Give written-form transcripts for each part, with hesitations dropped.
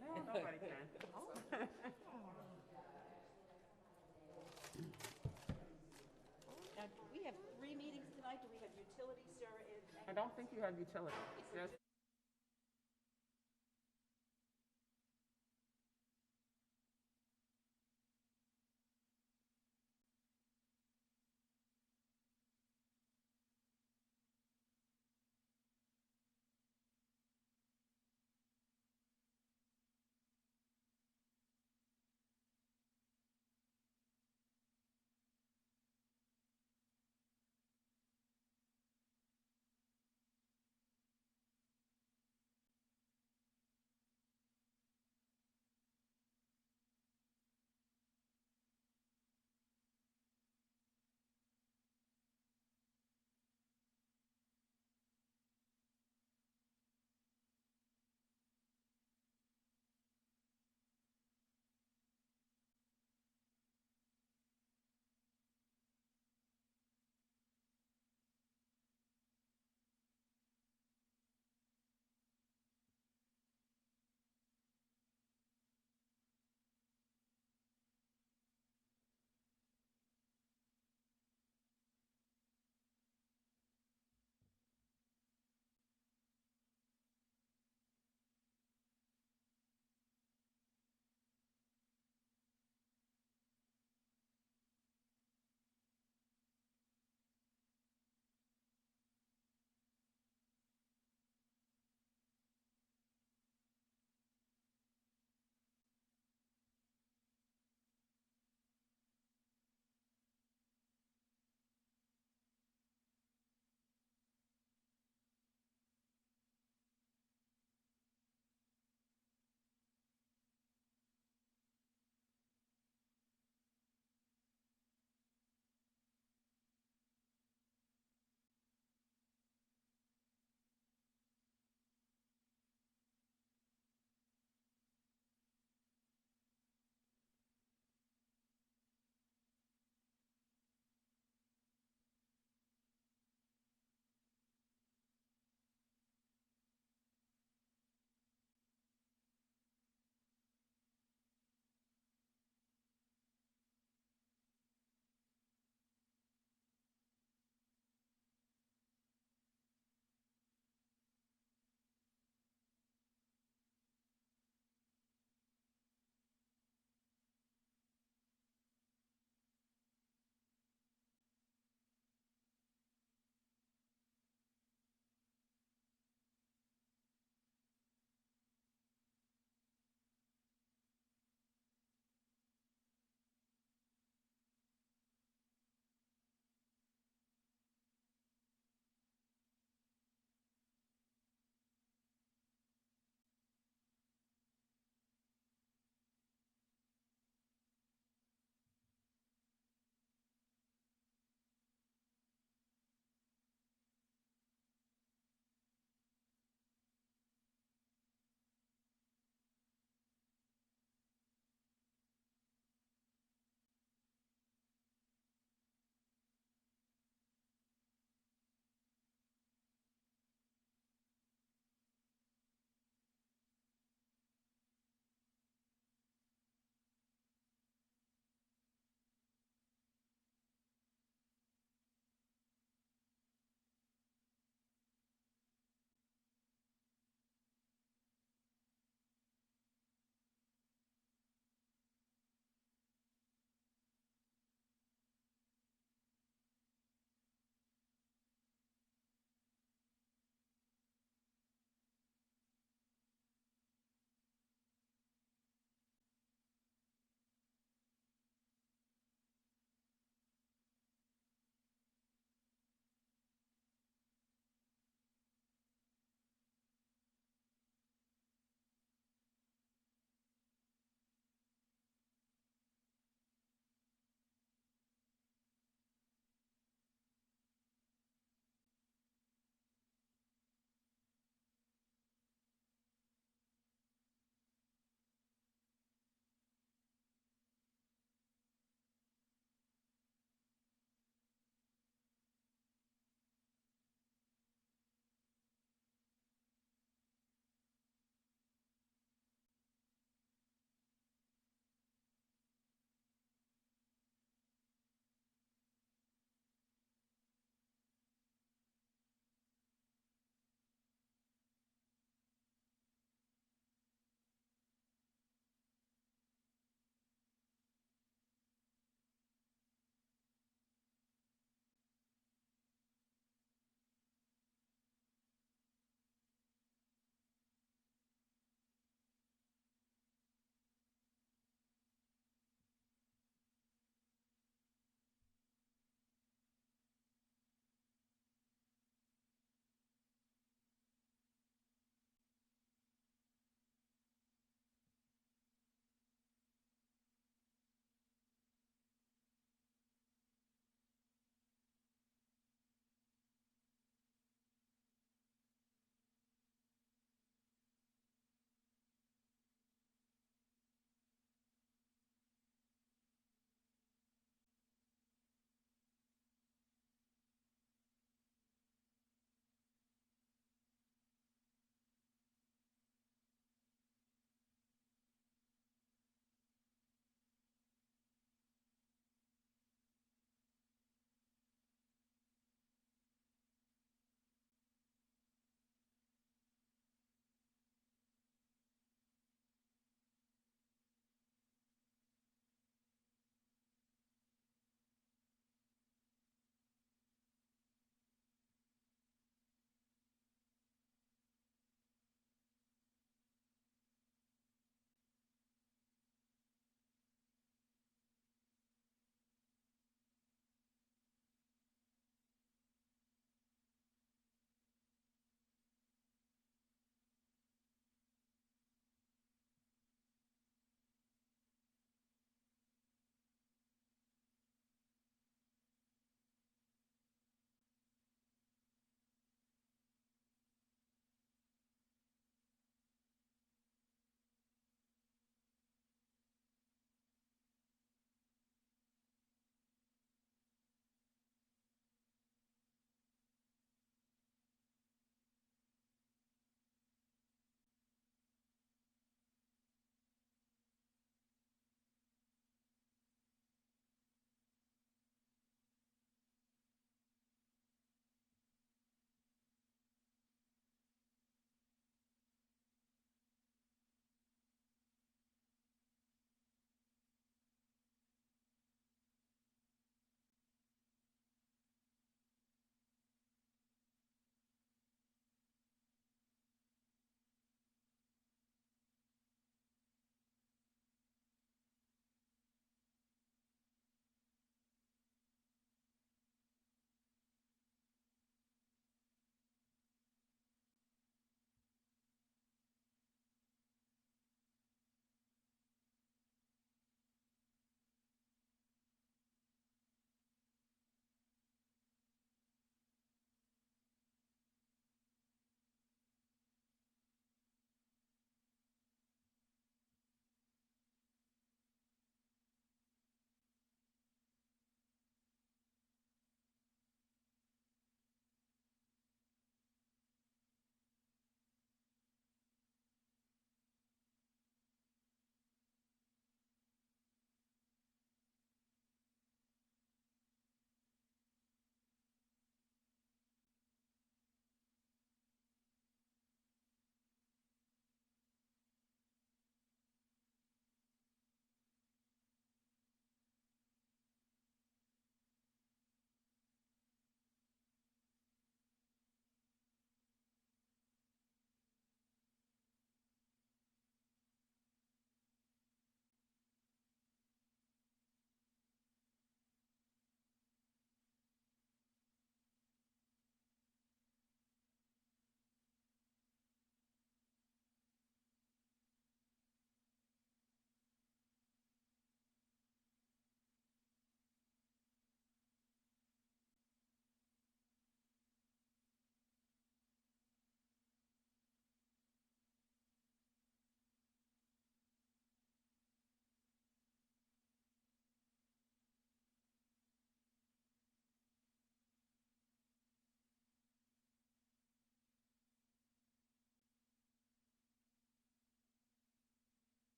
No, nobody can. Now, we have 3 meetings tonight. Do we have utilities, Sarah? I don't think you have utility. Just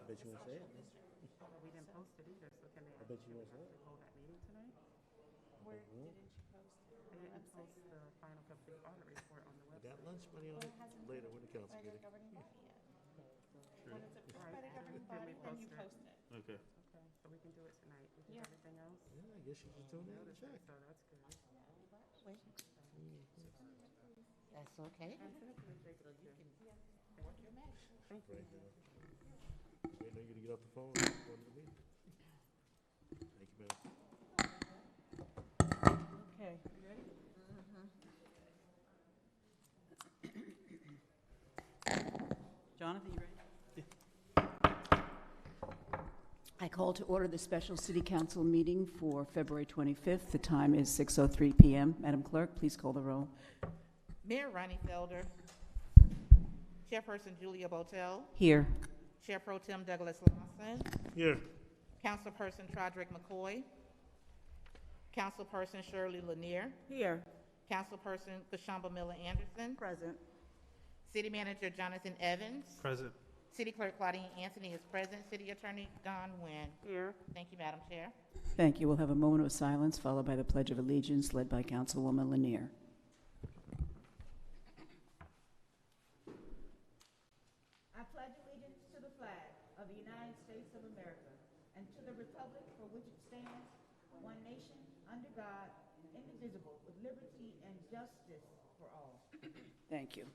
bet you won't say it. Well, we didn't post it either, so can they I bet you won't say actually it. hold that meeting tonight? Where didn't you post it? They didn't post the final complete audit report on the I got website. lunch money on it later when the council By get the it. governing body yet. When it's approved Right. by the governing Then we body, then you post post it. Okay. Okay, so we can do it tonight. We can do Yeah. everything else. Yeah, I guess you just tune in and Notice check. it, so that's good. Wait. That's okay. Absolutely, thank you. Work your magic. Thank you. Right there. Wait, no, you gotta get off the phone and go to the meeting. Thank you, madam. Okay. Jonathan, you ready? I call to order the special city council meeting for February 25th. The time is 6:03 p.m. Madam Clerk, please call the roll. Mayor Ronnie Felder, Chairperson Julia Botel, Here. Chair Pro Tem Douglas Lawson, Here. Councilperson Trodrick McCoy, Councilperson Shirley Lanier, Here. Councilperson Kashamba Miller Anderson, Present. City Manager Jonathan Evans, Present. City Clerk Claudine Anthony is present, City Attorney Don Nguyen. Here. Thank you, Madam Chair. Thank you. We'll have a moment of silence followed by the Pledge of Allegiance led by Councilwoman Lanier. I pledge allegiance to the flag of the United States of America and to the republic for which it stands, one nation, under God, indivisible, with liberty and justice for all. Thank you.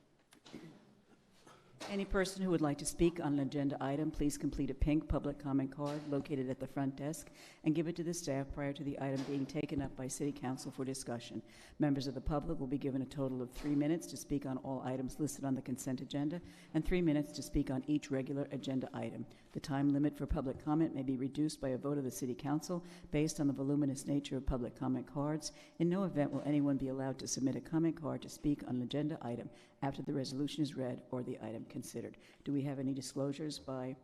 Any person who would like to speak on an agenda item, please complete a pink public comment card located at the front desk and give it to the staff prior to the item being taken up by City Council for discussion. Members of the public will be given a total of 3 minutes to speak on all items listed on the consent agenda and 3 minutes to speak on each regular agenda item. The time limit for public comment may be reduced by a vote of the City Council based on the voluminous nature of public comment cards. In no event will anyone be allowed to submit a comment card to speak on an agenda item after the resolution is read or the item considered. Do we have any disclosures by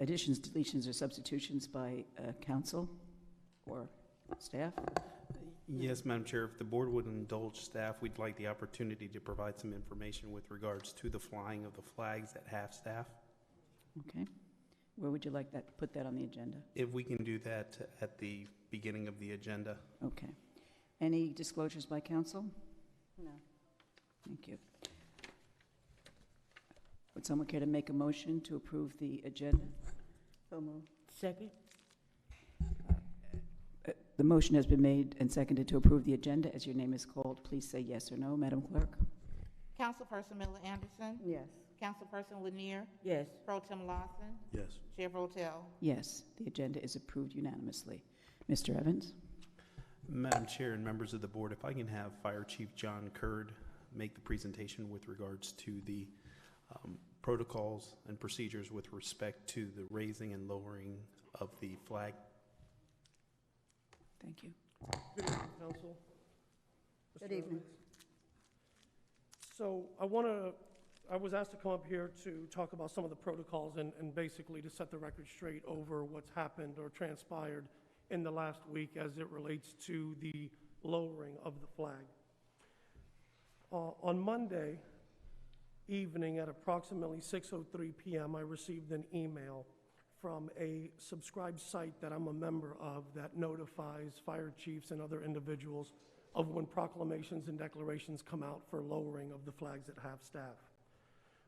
additions, deletions, or substitutions by council or staff? Yes, Madam Chair, if the board would indulge staff, we'd like the opportunity to provide some information with regards to the flying of the flags at half-staff. Okay. Where would you like that, put that on the agenda? If we can do that at the beginning of the agenda. Okay. Any disclosures by council? No. Thank you. Would someone care to make a motion to approve the agenda? So moved. Second. The motion has been made and seconded to approve the agenda. As your name is called, please say yes or no, Madam Clerk. Councilperson Miller Anderson, Yes. Councilperson Lanier, Yes. Pro Tem Lawson, Yes. Chair Botel. Yes, the agenda is approved unanimously. Mr. Evans? Madam Chair and members of the board, if I can have Fire Chief John Curd make the presentation with regards to the protocols and procedures with respect to the raising and lowering of the flag. Thank you. Good evening, Council. Good Mr. evening. Evans. So I was asked to come up here to talk about some of the protocols and basically to set the record straight over what's happened or transpired in the last week as it relates to the lowering of the flag. On Monday evening at approximately 6:03 p.m., I received an email from a subscribed site that I'm a member of that notifies fire chiefs and other individuals of when proclamations and declarations come out for lowering of the flags at half-staff.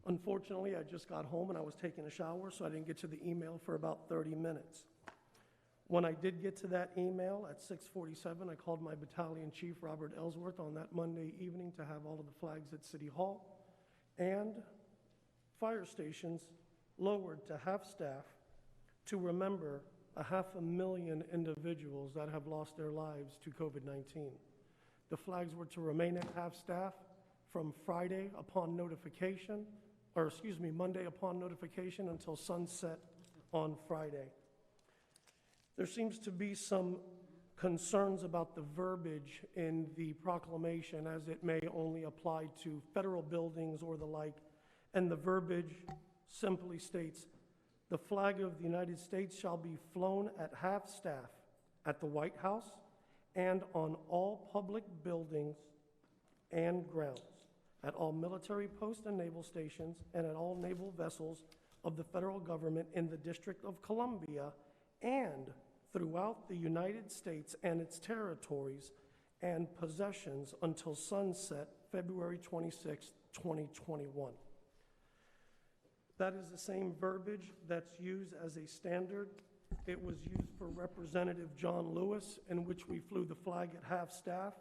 Unfortunately, I just got home and I was taking a shower, so I didn't get to the email for about 30 minutes. When I did get to that email at 6:47, I called my battalion chief, Robert Ellsworth, on that Monday evening to have all of the flags at City Hall and fire stations lowered to half-staff to remember 500,000 individuals that have lost their lives to COVID-19. The flags were to remain at half-staff from Monday upon notification until sunset on Friday. There seems to be some concerns about the verbiage in the proclamation as it may only apply to federal buildings or the like, and the verbiage simply states, "The flag of the United States shall be flown at half-staff at the White House and on all public buildings and grounds, at all military posts and naval stations, and at all naval vessels of the federal government in the District of Columbia and throughout the United States and its territories and possessions until sunset, February 26, 2021. That is the same verbiage that's used as a standard. It was used for Representative John Lewis, in which we flew the flag at half-staff.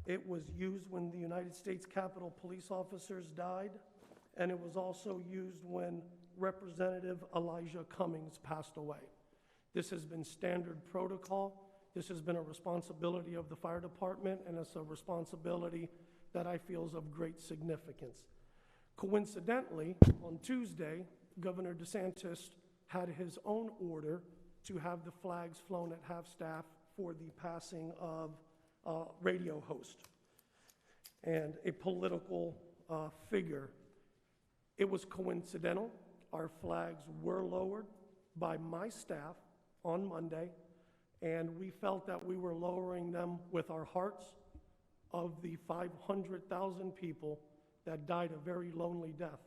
It was used when the United States Capitol police officers died, and it was also used when Representative Elijah Cummings passed away. This has been standard protocol. This has been a responsibility of the fire department, and it's a responsibility that I feel is of great significance. Coincidentally, on Tuesday, Governor DeSantis had his own order to have the flags flown at half-staff for the passing of a radio host and a political figure. It was coincidental. Our flags were lowered by my staff on Monday, and we felt that we were lowering them with our hearts of the 500,000 people that died a very lonely death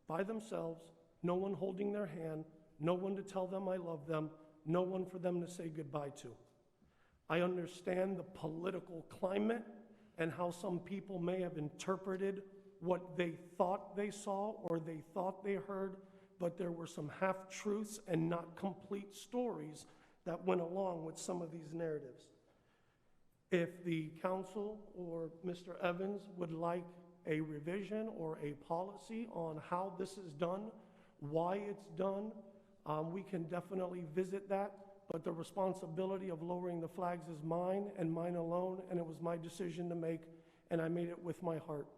by themselves, no one holding their hand, no one to tell them I love them, no one for them to say goodbye to. I understand the political climate and how some people may have interpreted what they thought they saw or they thought they heard, but there were some half-truths and not complete stories that went along with some of these narratives. If the council or Mr. Evans would like a revision or a policy on how this is done, why it's done, we can definitely visit that, but the responsibility of lowering the flags is mine and mine alone, and it was my decision to make, and I made it with my heart.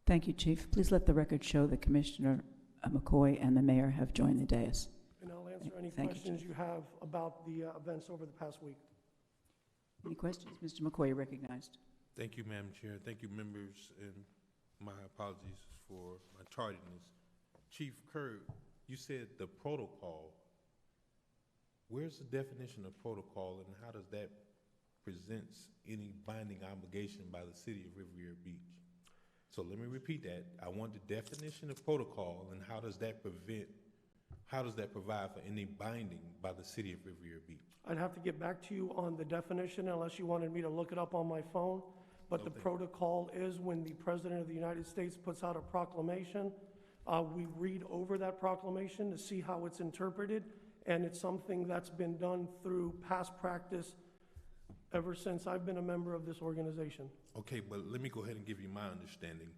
Thank you, Chief. Please let the record show that Commissioner McCoy and the mayor have joined the dais. And I'll answer any Thank you, questions you have about the events over the past week. Any questions? Mr. McCoy, you're recognized. Thank you, Madam Chair. Thank you, members, and my apologies for my tardiness. Chief Kerr, you said the protocol. Where's the definition of protocol, and how does that presents any binding obligation by the city of Riviera Beach? So let me repeat that. I want the definition of protocol, and how does that provide for any binding by the city of Riviera Beach? I'd have to get back to you on the definition unless you wanted me to look it up on my phone. But the protocol is when the President of the United States puts out a proclamation, we read over that proclamation to see how it's interpreted, and it's something that's been done through past practice ever since I've been a member of this organization. Okay, but let me go ahead and give you my understanding.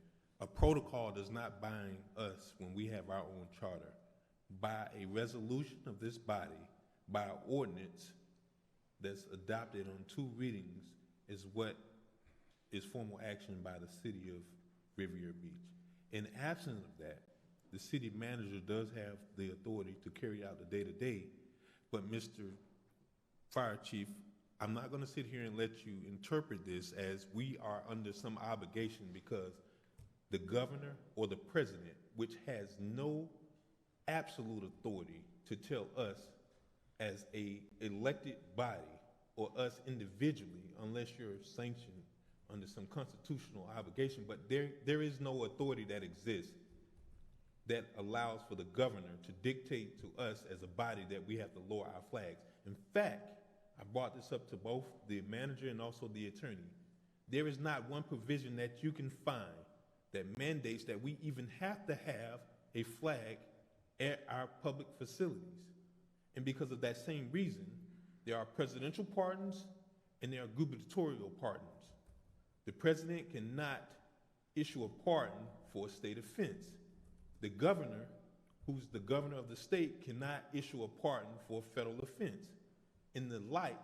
A protocol does not bind us when we have our own charter. By a resolution of this body, by an ordinance that's adopted on 2 readings, is what is formal action by the city of Riviera Beach. In absence of that, the city manager does have the authority to carry out the day-to-day, but Mr. Fire Chief, I'm not going to sit here and let you interpret this as we are under some obligation because the governor or the president, which has no absolute authority to tell us as a elected body or us individually, unless you're sanctioned under some constitutional obligation, but there is no authority that exists that allows for the governor to dictate to us as a body that we have to lower our flags. In fact, I brought this up to both the manager and also the attorney. There is not one provision that you can find that mandates that we even have to have a flag at our public facilities. And because of that same reason, there are presidential pardons and there are gubernatorial pardons. The president cannot issue a pardon for a state offense. The governor, who's the governor of the state, cannot issue a pardon for a federal offense. And the like,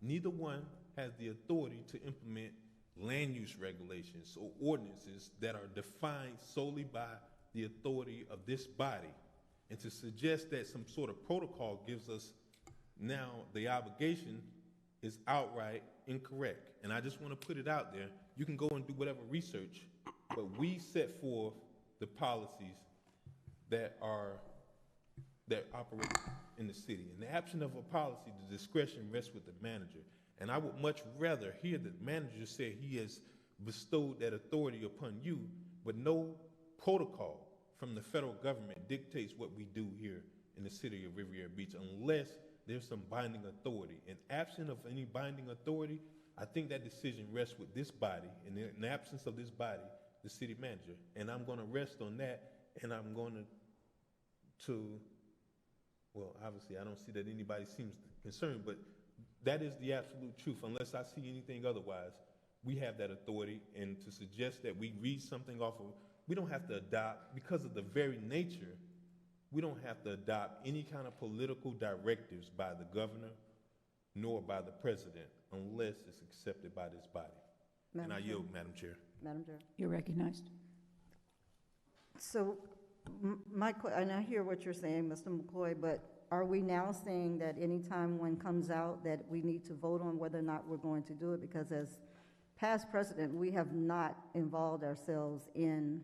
neither one has the authority to implement land use regulations or ordinances that are defined solely by the authority of this body. And to suggest that some sort of protocol gives us now the obligation is outright incorrect. And I just want to put it out there. You can go and do whatever research, but we set forth the policies that operate in the city. In the absence of a policy, the discretion rests with the manager. And I would much rather hear the manager say he has bestowed that authority upon you, but no protocol from the federal government dictates what we do here in the city of Riviera Beach unless there's some binding authority. And absent of any binding authority, I think that decision rests with this body, and in the absence of this body, the city manager. And I'm going to rest on that, and I'm going well, obviously, I don't see that anybody seems concerned, but that is the absolute truth. Unless I see anything otherwise, we have that authority, and to suggest that we read something off of, we don't have to adopt, because of the very nature, we don't have to adopt any kind of political directives by the governor nor by the president unless it's accepted by this body. And I yield, Madam Chair. Madam Chair. You're recognized. So, and I hear what you're saying, Mr. McCoy, but are we now saying that anytime one comes out that we need to vote on whether or not we're going to do it? Because as past precedent, we have not involved ourselves in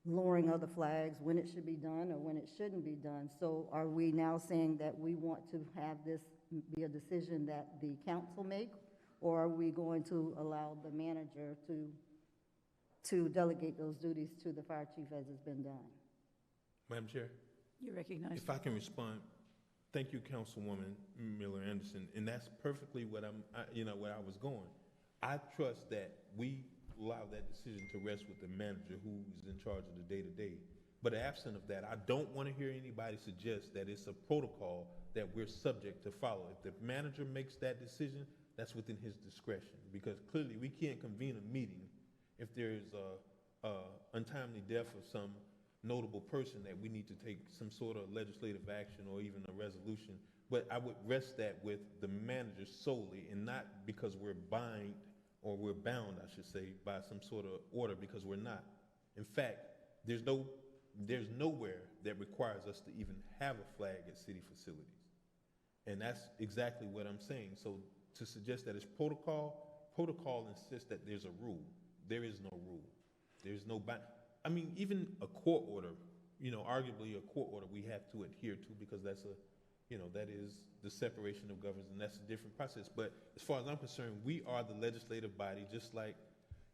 lowering of the flags, when it should be done or when it shouldn't be done. So are we now saying that we want to have this be a decision that the council make, or are we going to allow the manager to delegate those duties to the fire chief as has been done? Madam Chair, You're recognized. if I can respond, thank you, Councilwoman Miller Anderson, and that's perfectly what where I was going. I trust that we allow that decision to rest with the manager who is in charge of the day-to-day. But absent of that, I don't want to hear anybody suggest that it's a protocol that we're subject to follow. If the manager makes that decision, that's within his discretion, because clearly we can't convene a meeting if there's a untimely death of some notable person that we need to take some sort of legislative action or even a resolution. But I would rest that with the manager solely, and not because we're bound, I should say, by some sort of order, because we're not. In fact, there's nowhere that requires us to even have a flag at city facilities. And that's exactly what I'm saying. So to suggest that it's protocol insists that there's a rule. There is no rule. There's no even a court order, arguably a court order we have to adhere to, because that's that is the separation of governments, and that's a different process. But as far as I'm concerned, we are the legislative body, just like,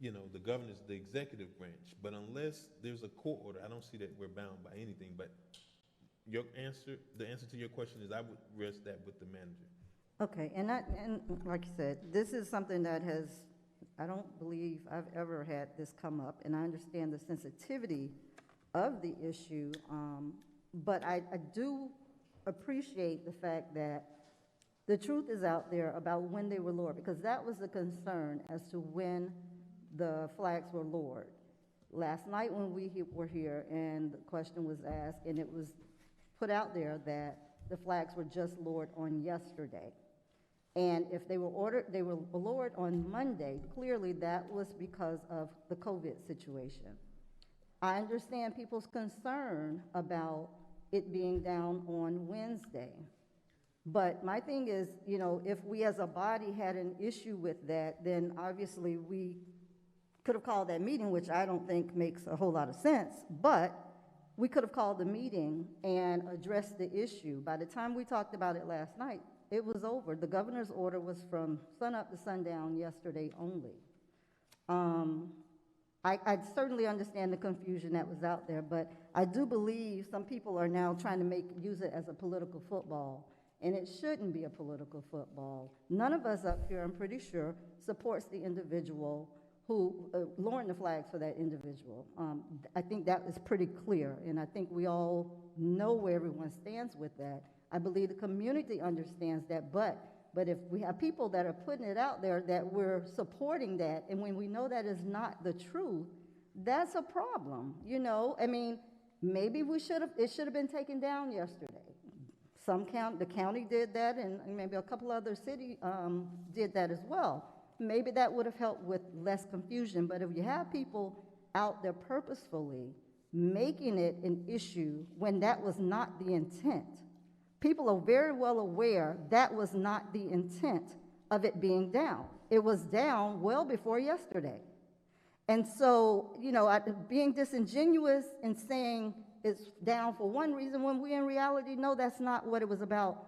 the governor's the executive branch. But unless there's a court order, I don't see that we're bound by anything. But the answer to your question is I would rest that with the manager. Okay, and like you said, this is something that I don't believe I've ever had this come up, and I understand the sensitivity of the issue, but I do appreciate the fact that the truth is out there about when they were lowered, because that was the concern as to when the flags were lowered. Last night when we were here and the question was asked, and it was put out there that the flags were just lowered on yesterday. And if they were lowered on Monday, clearly that was because of the COVID situation. I understand people's concern about it being down on Wednesday. But my thing is, if we as a body had an issue with that, then obviously we could have called that meeting, which I don't think makes a whole lot of sense, but we could have called the meeting and addressed the issue. By the time we talked about it last night, it was over. The governor's order was from sunup to sundown yesterday only. I certainly understand the confusion that was out there, but I do believe some people are now trying to use it as a political football, and it shouldn't be a political football. None of us up here, I'm pretty sure, supports the individual who lowering the flags for that individual. I think that is pretty clear, and I think we all know where everyone stands with that. I believe the community understands that, but if we have people that are putting it out there that we're supporting that, and when we know that is not the truth, that's a problem, maybe it should have been taken down yesterday. The county did that, and maybe a couple other cities did that as well. Maybe that would have helped with less confusion, but if you have people out there purposefully making it an issue when that was not the intent, people are very well aware that was not the intent of it being down. It was down well before yesterday. And so, being disingenuous and saying it's down for one reason when we in reality know that's not what it was about,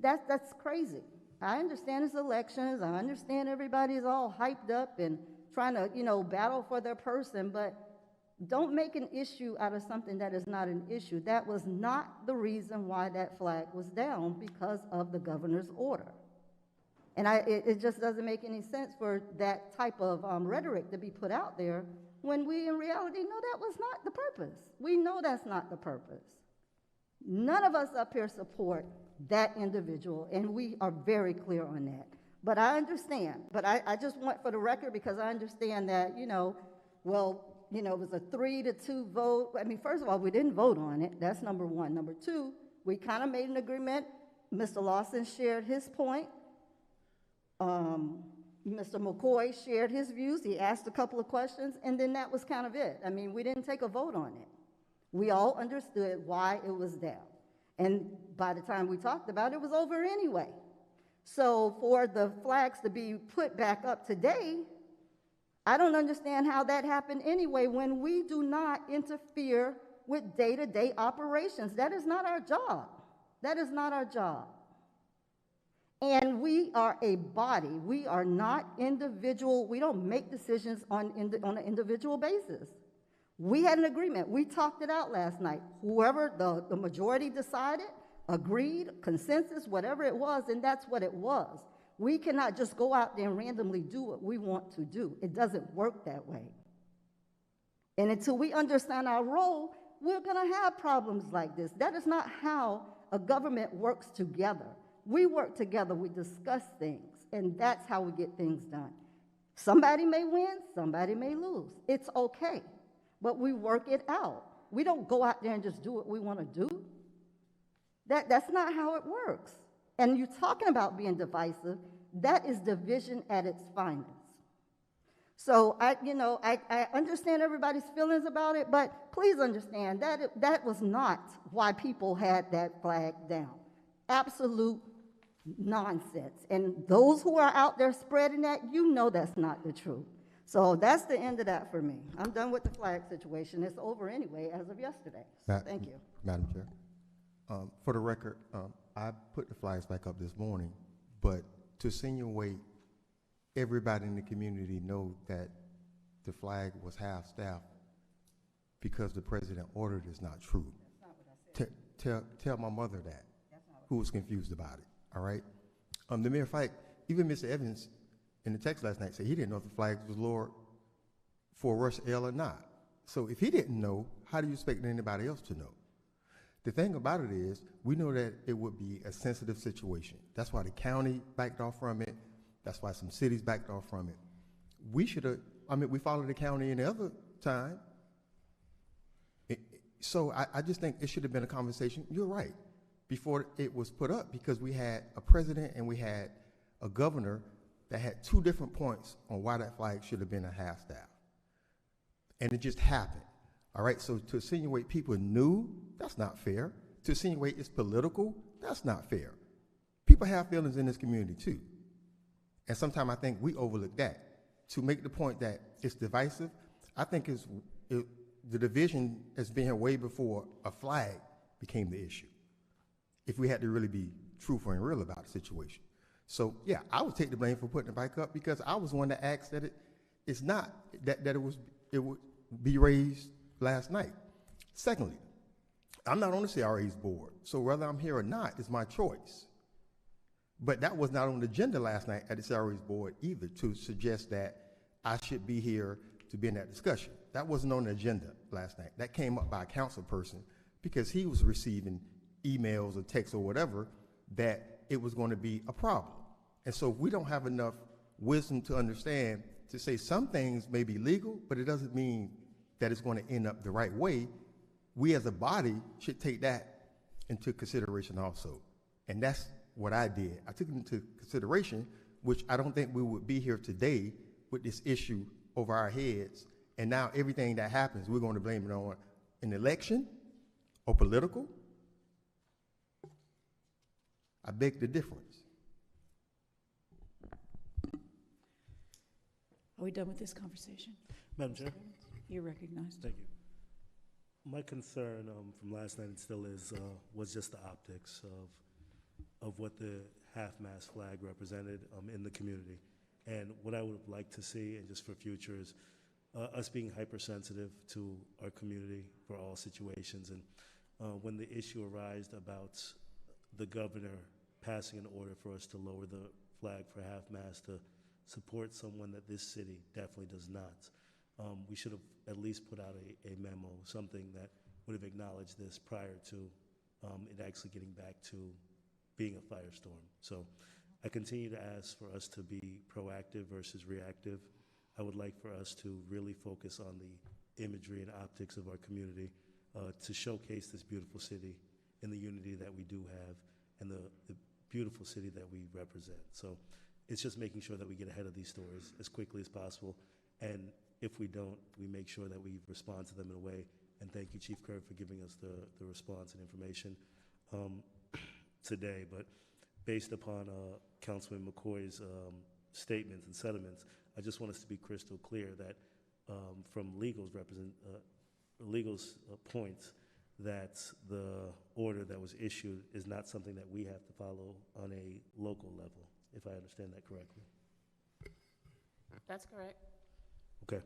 that's crazy. I understand it's elections. I understand everybody's all hyped up and trying to, battle for their person, but Don't make an issue out of something that is not an issue. That was not the reason why that flag was down, because of the governor's order. And it just doesn't make any sense for that type of rhetoric to be put out there when we in reality know that was not the purpose. We know that's not the purpose. None of us up here support that individual, and we are very clear on that. But I understand, but I just want for the record, because I understand that, it was a 3-2 vote. I mean, first of all, we didn't vote on it. That's number one. Number two, we kind of made an agreement. Mr. Lawson shared his point. Mr. McCoy shared his views. He asked a couple of questions, and then that was kind of it. I mean, we didn't take a vote on it. We all understood why it was down. And by the time we talked about it, it was over anyway. So for the flags to be put back up today, I don't understand how that happened anyway when we do not interfere with day-to-day operations. That is not our job. That is not our job. And we are a body. We are not individual. We don't make decisions on an individual basis. We had an agreement. We talked it out last night. Whoever the majority decided, agreed, consensus, whatever it was, and that's what it was. We cannot just go out there and randomly do what we want to do. It doesn't work that way. And until we understand our role, we're going to have problems like this. That is not how a government works together. We work together, we discuss things, and that's how we get things done. Somebody may win, somebody may lose. It's okay, but we work it out. We don't go out there and just do what we want to do. That's not how it works. And you're talking about being divisive, that is division at its finest. So I understand everybody's feelings about it, but please understand that was not why people had that flag down. Absolute nonsense. And those who are out there spreading that, that's not the truth. So that's the end of that for me. I'm done with the flag situation. It's over anyway as of yesterday. So thank you. Madam Chair, for the record, I put the flags back up this morning, but to insinuate everybody in the community know that the flag was half-staffed because the president ordered is not true. That's not what I said. Tell my mother that, who was confused about it, all right? The mere fact, even Mr. Evans in the text last night said he didn't know if the flag was lowered for Rush L or not. So if he didn't know, how do you expect anybody else to know? The thing about it is, we know that it would be a sensitive situation. That's why the county backed off from it. That's why some cities backed off from it. We should have, we followed the county any other time. So I just think it should have been a conversation, you're right, before it was put up, because we had a president and we had a governor that had two different points on why that flag should have been a half-staff. And it just happened. All right, so to insinuate people knew, that's not fair. To insinuate it's political, that's not fair. People have feelings in this community too. And sometimes I think we overlook that. To make the point that it's divisive, I think the division has been here way before a flag became the issue, if we had to really be truthful and real about the situation. So yeah, I would take the blame for putting it back up, because I was one that asked that it's not, that it would be raised last night. Secondly, I'm not on the CRA's board, so whether I'm here or not is my choice. But that was not on the agenda last night at the CRA's board either, to suggest that I should be here to be in that discussion. That wasn't on the agenda last night. That came up by a council person because he was receiving emails or texts or whatever that it was going to be a problem. And so we don't have enough wisdom to understand, to say some things may be legal, but it doesn't mean that it's going to end up the right way. We as a body should take that into consideration also. And that's what I did. I took it into consideration, which I don't think we would be here today with this issue over our heads. And now everything that happens, we're going to blame it on an election or political. I beg the difference. Are we done with this conversation? Madam Chair? You're recognized. Thank you. My concern from last night, and still is, was just the optics of what the half-mast flag represented in the community. And what I would like to see, and just for future, is us being hypersensitive to our community for all situations. And when the issue arose about the governor passing an order for us to lower the flag for half-mast to support someone that this city definitely does not, we should have at least put out a memo, something that would have acknowledged this prior to it actually getting back to being a firestorm. So I continue to ask for us to be proactive versus reactive. I would like for us to really focus on the imagery and optics of our community to showcase this beautiful city and the unity that we do have and the beautiful city that we represent. So it's just making sure that we get ahead of these stories as quickly as possible. And if we don't, we make sure that we respond to them in a way. And thank you, Chief Kerr, for giving us the response and information today. But based upon Councilman McCoy's statements and sentiments, I just want us to be crystal clear that from legal's points, that the order that was issued is not something that we have to follow on a local level, if I understand that correctly. That's correct. Okay.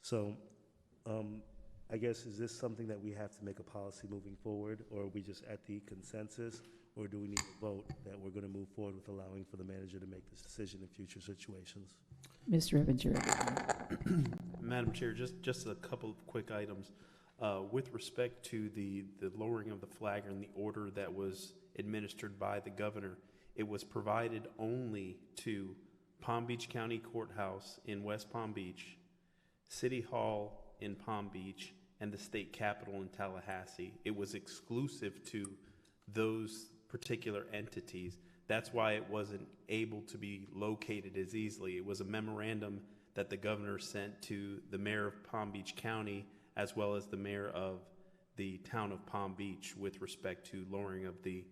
So I guess, is this something that we have to make a policy moving forward, or are we just at the consensus, or do we need to vote that we're going to move forward with allowing for the manager to make this decision in future situations? Mr. Evans, you're up. Madam Chair, just a couple of quick items. With respect to the lowering of the flag and the order that was administered by the governor, it was provided only to Palm Beach County Courthouse in West Palm Beach, City Hall in Palm Beach, and the state capitol in Tallahassee. It was exclusive to those particular entities. That's why it wasn't able to be located as easily. It was a memorandum that the governor sent to the mayor of Palm Beach County as well as the mayor of the town of Palm Beach with respect to lowering of the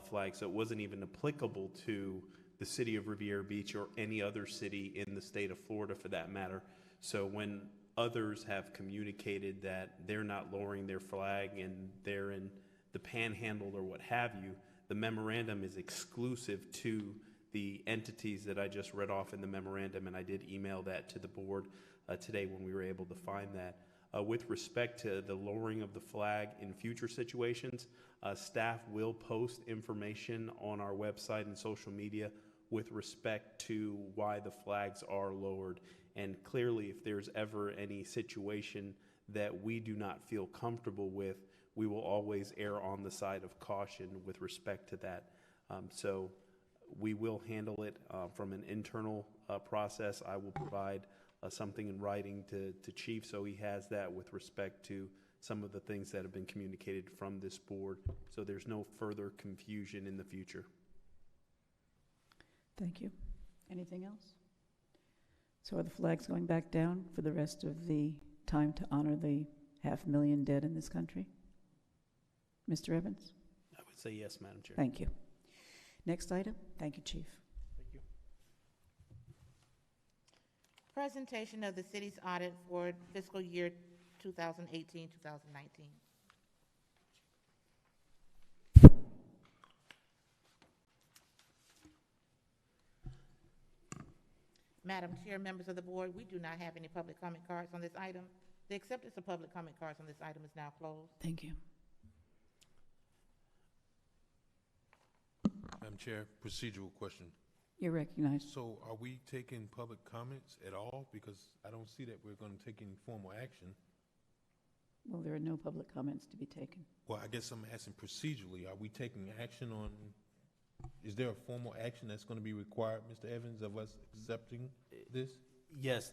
flag. So it wasn't even applicable to the city of Riviera Beach or any other city in the state of Florida for that matter. So when others have communicated that they're not lowering their flag and they're in the panhandle or what have you, the memorandum is exclusive to the entities that I just read off in the memorandum, and I did email that to the board today when we were able to find that. With respect to the lowering of the flag in future situations, staff will post information on our website and social media with respect to why the flags are lowered. And clearly, if there's ever any situation that we do not feel comfortable with, we will always err on the side of caution with respect to that. So we will handle it from an internal process. I will provide something in writing to Chief so he has that with respect to some of the things that have been communicated from this board, so there's no further confusion in the future. Thank you. Anything else? So are the flags going back down for the rest of the time to honor the 500,000 dead in this country? Mr. Evans? I would say yes, Madam Chair. Thank you. Next item. Thank you, Chief. Thank you. Presentation of the city's audit for fiscal year 2018-2019. Madam Chair, members of the board, we do not have any public comment cards on this item. The acceptance of public comment cards on this item is now closed. Thank you. Madam Chair, procedural question. You're recognized. So are we taking public comments at all? Because I don't see that we're going to take any formal action. Well, there are no public comments to be taken. Well, I guess I'm asking procedurally, are we taking action on, is there a formal action that's going to be required, Mr. Evans, of us accepting this? Yes,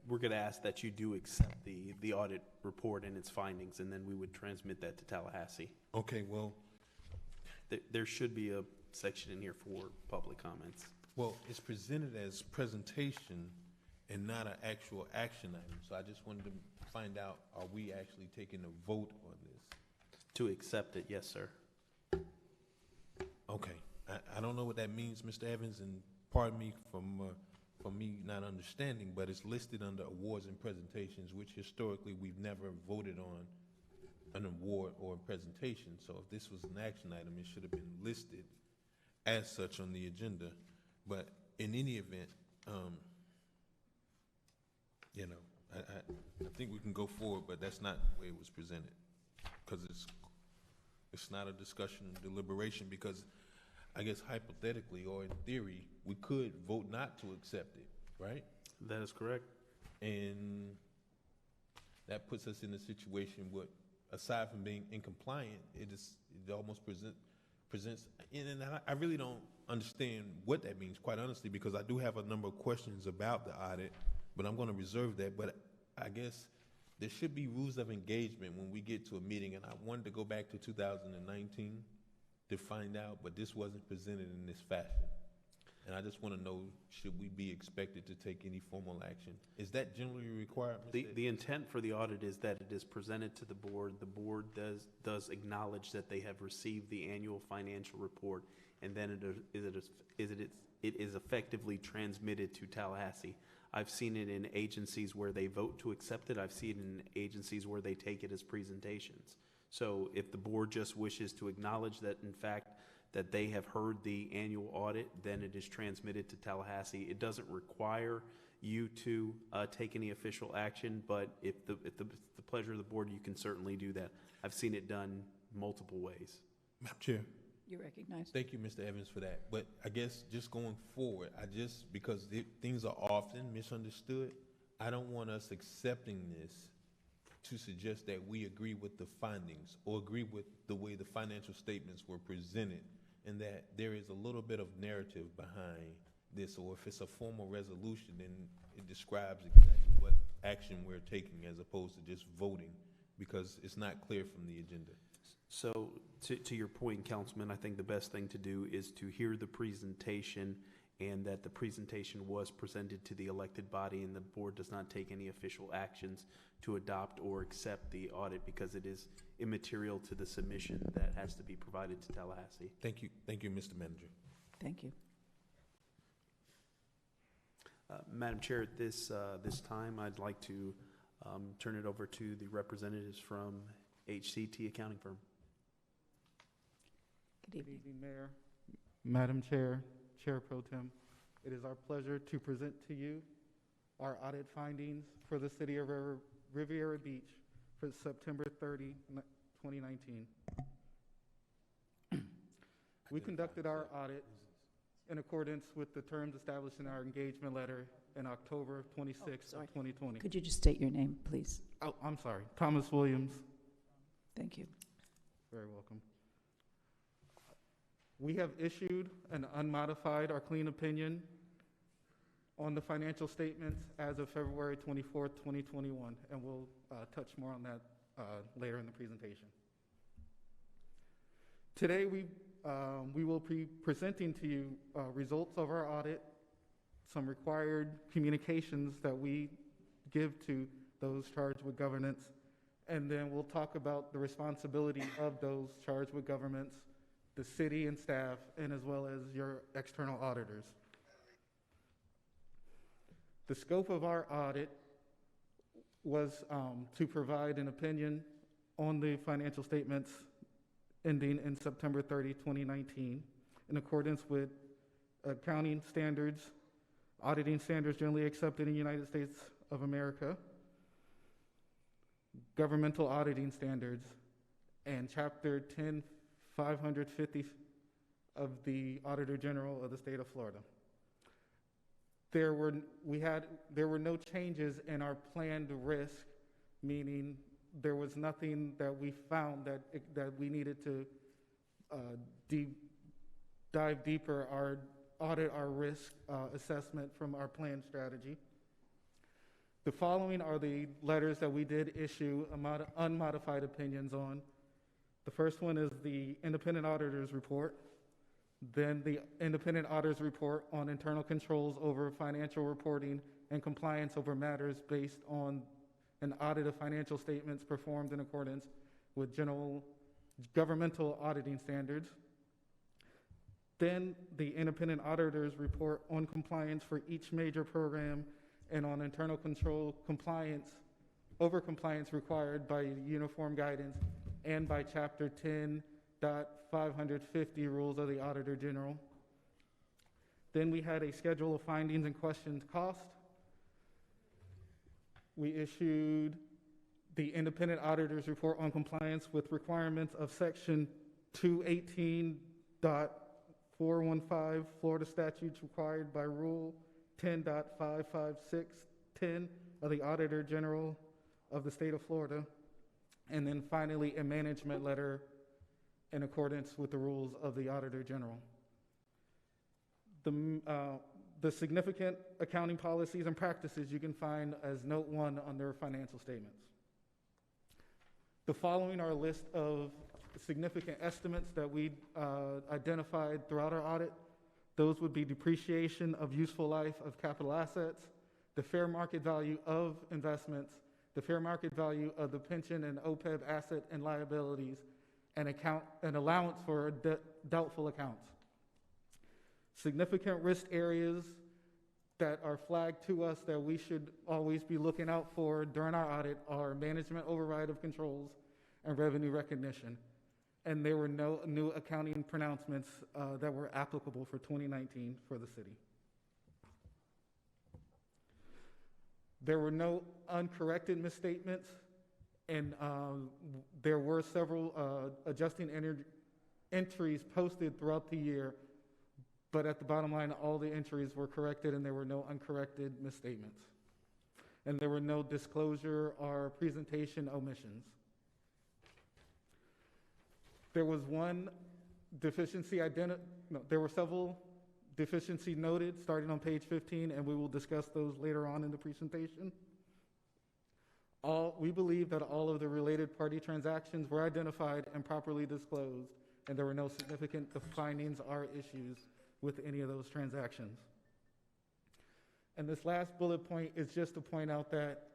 we're going to ask that you do accept the audit report and its findings, and then we would transmit that to Tallahassee. Okay, well. There should be a section in here for public comments. Well, it's presented as presentation and not an actual action item. So I just wanted to find out, are we actually taking a vote on this? To accept it, yes, sir. Okay. I don't know what that means, Mr. Evans, and pardon me for me not understanding, but it's listed under awards and presentations, which historically we've never voted on an award or a presentation. So if this was an action item, it should have been listed as such on the agenda. But in any event, I think we can go forward, but that's not the way it was presented. Because it's not a discussion and deliberation, because I guess hypothetically or in theory, we could vote not to accept it, right? That is correct. And that puts us in a situation where, aside from being incompliant, it almost presents, and I really don't understand what that means, quite honestly, because I do have a number of questions about the audit, but I'm going to reserve that. But I guess there should be rules of engagement when we get to a meeting, and I wanted to go back to 2019 to find out, but this wasn't presented in this fashion. And I just want to know, should we be expected to take any formal action? Is that generally required, Mr. The intent for the audit is that it is presented to the board. The board does acknowledge that they have received the annual financial report, and then it is effectively transmitted to Tallahassee. I've seen it in agencies where they vote to accept it. I've seen it in agencies where they take it as presentations. So if the board just wishes to acknowledge that, in fact, that they have heard the annual audit, then it is transmitted to Tallahassee. It doesn't require you to take any official action, but if the pleasure of the board, you can certainly do that. I've seen it done multiple ways. Madam Chair. You're recognized. Thank you, Mr. Evans, for that. But I guess just going forward, because things are often misunderstood, I don't want us accepting this to suggest that we agree with the findings or agree with the way the financial statements were presented, and that there is a little bit of narrative behind this, or if it's a formal resolution, then it describes exactly what action we're taking as opposed to just voting, because it's not clear from the agenda. So to your point, Councilman, I think the best thing to do is to hear the presentation, and that the presentation was presented to the elected body, and the board does not take any official actions to adopt or accept the audit, because it is immaterial to the submission that has to be provided to Tallahassee. Thank you, Mr. Manager. Thank you. Madam Chair, at this time, I'd like to turn it over to the representatives from HCT Accounting Firm. Good evening. Good evening, Mayor, Madam Chair, Chair Pro Tem. It is our pleasure to present to you our audit findings for the City of Riviera Beach for September 30, 2019. We conducted our audit in accordance with the terms established in our engagement letter in October 26, of 2020. Could you just state your name, please? Oh, I'm sorry. Thomas Williams. Thank you. Very welcome. We have issued an unmodified or clean opinion on the financial statements as of February 24th, 2021, and we'll touch more on that later in the presentation. Today, we will be presenting to you results of our audit, some required communications that we give to those charged with governance, and then we'll talk about the responsibility of those charged with governance, the city and staff, and as well as your external auditors. The scope of our audit was to provide an opinion on the financial statements ending in September 30, 2019, in accordance with accounting standards, auditing standards generally accepted in the United States of America, governmental auditing standards, and Chapter 10550 of the Auditor General of the State of Florida. There were no changes in our planned risk, meaning there was nothing that we found that we needed to dive deeper or audit our risk assessment from our planned strategy. The following are the letters that we did issue unmodified opinions on. The first one is the Independent Auditor's Report, then the Independent Auditor's Report on internal controls over financial reporting and compliance over matters based on an audit of financial statements performed in accordance with general governmental auditing standards. Then the Independent Auditor's Report on compliance for each major program and on internal control compliance, over compliance required by uniform guidance and by Chapter 10.550 rules of the Auditor General. Then we had a schedule of findings and questions cost. we issued the independent auditor's report on compliance with requirements of section 218.415 Florida statutes required by rule 10.55610 of the Auditor General of the state of Florida. And then finally, a management letter in accordance with the rules of the Auditor General. The significant accounting policies and practices you can find as note 1 under financial statements. The following are a list of significant estimates that we identified throughout our audit. Those would be depreciation of useful life of capital assets, the fair market value of investments, the fair market value of the pension and OPEB asset and liabilities, and allowance for doubtful accounts. Significant risk areas that are flagged to us that we should always be looking out for during our audit are management override of controls and revenue recognition. And there were no new accounting pronouncements that were applicable for 2019 for the city. There were no uncorrected misstatements, and there were several adjusting entries posted throughout the year, but at the bottom line, all the entries were corrected and there were no uncorrected misstatements. And there were no disclosure or presentation omissions. There was one deficiency there were several deficiency noted starting on page 15, and we will discuss those later on in the presentation. We believe that all of the related party transactions were identified and properly disclosed, and there were no significant findings or issues with any of those transactions. And this last bullet point is just to point out that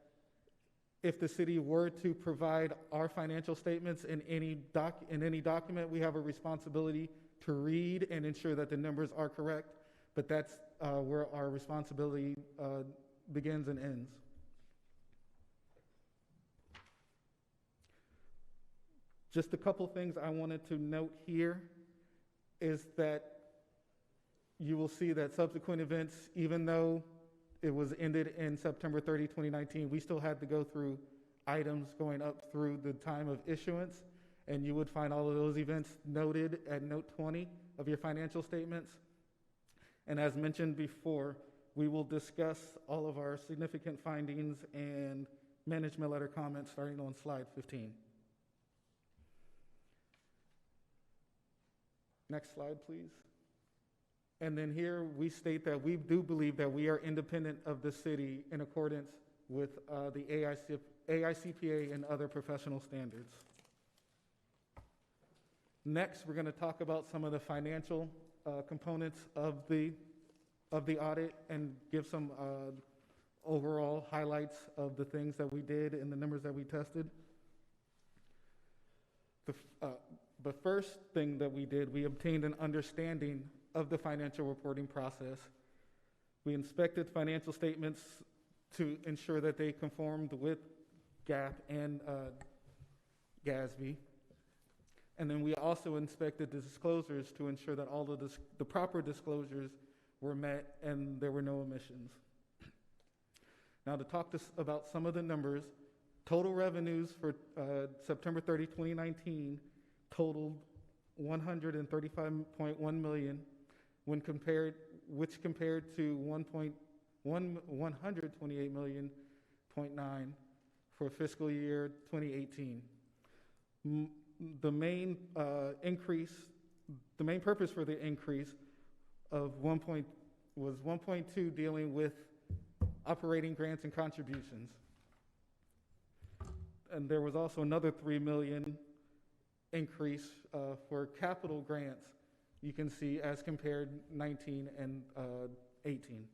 if the city were to provide our financial statements in any document, we have a responsibility to read and ensure that the numbers are correct, but that's where our responsibility begins and ends. Just a couple things I wanted to note here is that you will see that subsequent events, even though it was ended in September 30, 2019, we still had to go through items going up through the time of issuance, and you would find all of those events noted at note 20 of your financial statements. And as mentioned before, we will discuss all of our significant findings and management letter comments starting on slide 15. Next slide, please. And then here we state that we do believe that we are independent of the city in accordance with the AICPA and other professional standards. Next, we're going to talk about some of the financial components of the audit and give some overall highlights of the things that we did and the numbers that we tested. The first thing that we did, we obtained an understanding of the financial reporting process. We inspected financial statements to ensure that they conformed with GAAP and GASB. And then we also inspected the disclosures to ensure that all of the proper disclosures were met and there were no omissions. Now to talk about some of the numbers, total revenues for September 30, 2019 totaled $135.1 million, which compared to $128.9 million for fiscal year 2018. The main purpose for the increase of was 1.2 dealing with operating grants and contributions. And there was also another $3 million increase for capital grants, you can see, as compared 19 and 18.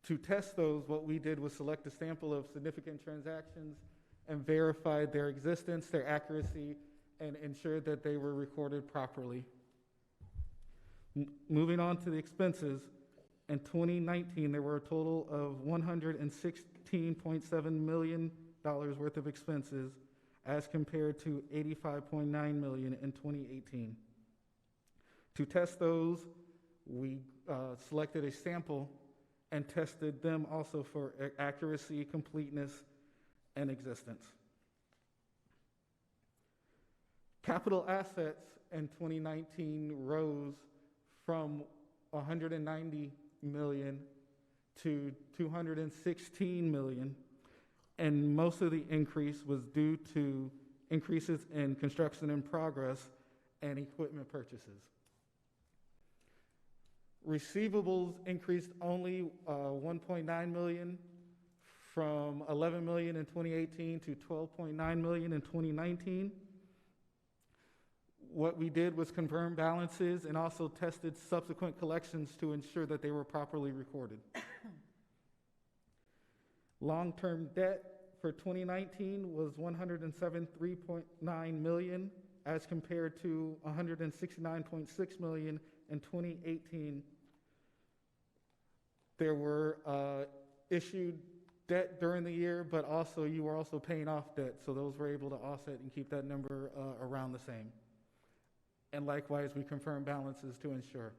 To test those, what we did was select a sample of significant transactions and verify their existence, their accuracy, and ensure that they were recorded properly. Moving on to the expenses, in 2019, there were a total of $116.7 million worth of expenses as compared to $85.9 million in 2018. To test those, we selected a sample and tested them also for accuracy, completeness, and existence. Capital assets in 2019 rose from 190 million to 216 million, and most of the increase was due to increases in construction in progress and equipment purchases. Receivables increased only 1.9 million from 11 million in 2018 to 12.9 million in 2019. What we did was confirm balances and also tested subsequent collections to ensure that they were properly recorded. Long-term debt for 2019 was 173.9 million as compared to 169.6 million in 2018. There were issued debt during the year, but also you were also paying off debt, so those were able to offset and keep that number around the same. And likewise, we confirm balances to ensure.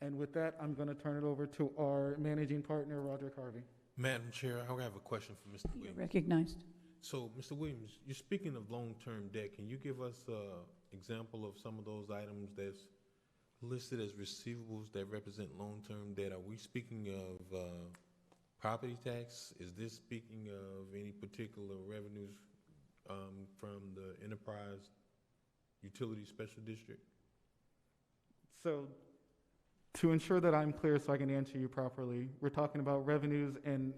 And with that, I'm going to turn it over to our managing partner, Roderick Harvey. Madam Chair, I have a question for Mr. You're Williams. recognized. So, Mr. Williams, you're speaking of long-term debt. Can you give us an example of some of those items that's listed as receivables that represent long-term debt? Are we speaking of property tax? Is this speaking of any particular revenues from the Enterprise Utility Special District? So, to ensure that I'm clear so I can answer you properly, we're talking about revenues and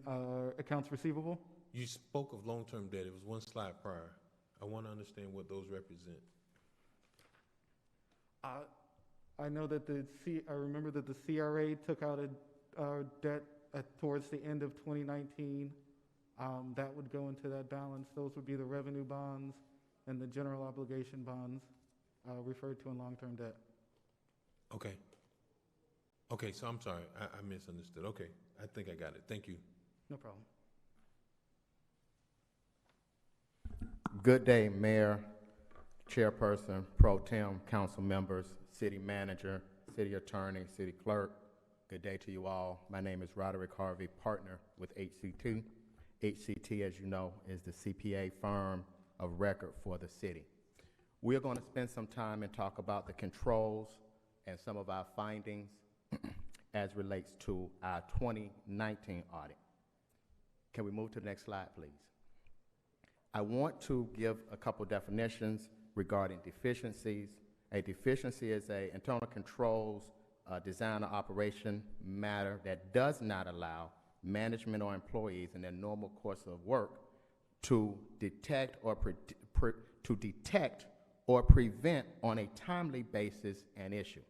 accounts receivable? You spoke of long-term debt. It was one slide prior. I want to understand what those represent. I know that I remember that the CRA took out a debt towards the end of 2019. That would go into that balance. Those would be the revenue bonds and the general obligation bonds referred to in long-term debt. Okay. Okay, so I'm sorry. I misunderstood. Okay, I think I got it. Thank you. No problem. Good day, Mayor, Chairperson, Pro Tem, Council members, City Manager, City Attorney, City Clerk. Good day to you all. My name is Roderick Harvey, partner with HCT. HCT, as you know, is the CPA firm of record for the city. We're going to spend some time and talk about the controls and some of our findings as relates to our 2019 audit. Can we move to the next slide, please? I want to give a couple definitions regarding deficiencies. A deficiency is an internal controls design or operation matter that does not allow management or employees in their normal course of work to detect or prevent on a timely basis an issue.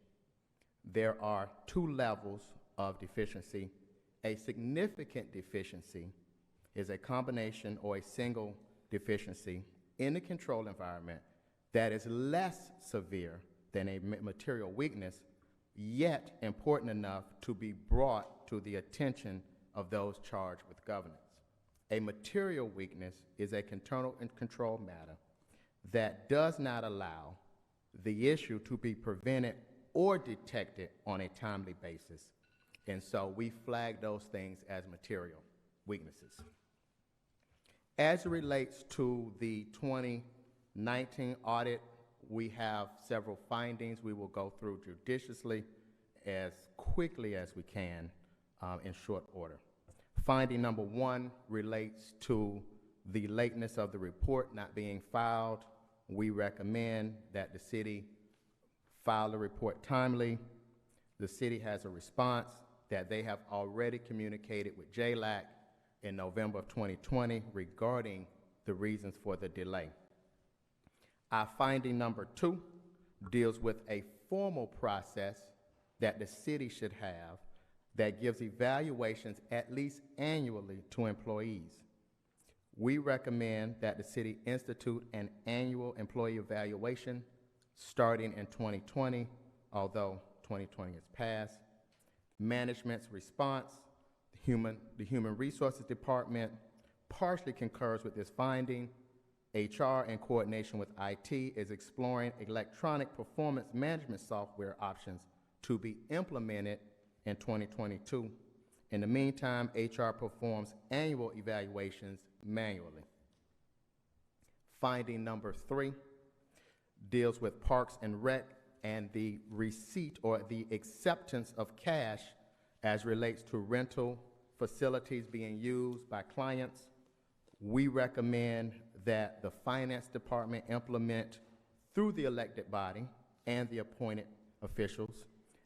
There are two levels of deficiency. A significant deficiency is a combination or a single deficiency in the control environment that is less severe than a material weakness, yet important enough to be brought to the attention of those charged with governance. A material weakness is a internal control matter that does not allow the issue to be prevented or detected on a timely basis. And so we flag those things as material weaknesses. As it relates to the 2019 audit, we have several findings we will go through judiciously as quickly as we can in short order. Finding number one relates to the lateness of the report not being filed. We recommend that the city file the report timely. The city has a response that they have already communicated with JLAC in November of 2020 regarding the reasons for the delay. Our finding number two deals with a formal process that the city should have that gives evaluations at least annually to employees. We recommend that the city institute an annual employee evaluation starting in 2020, although 2020 has passed. Management's response, the Human Resources Department partially concurs with this finding. HR, in coordination with IT, is exploring electronic performance management software options to be implemented in 2022. In the meantime, HR performs annual evaluations manually. Finding number 3 deals with Parks and Rec and the receipt or the acceptance of cash as relates to rental facilities being used by clients. We recommend that the Finance Department implement through the elected body and the appointed officials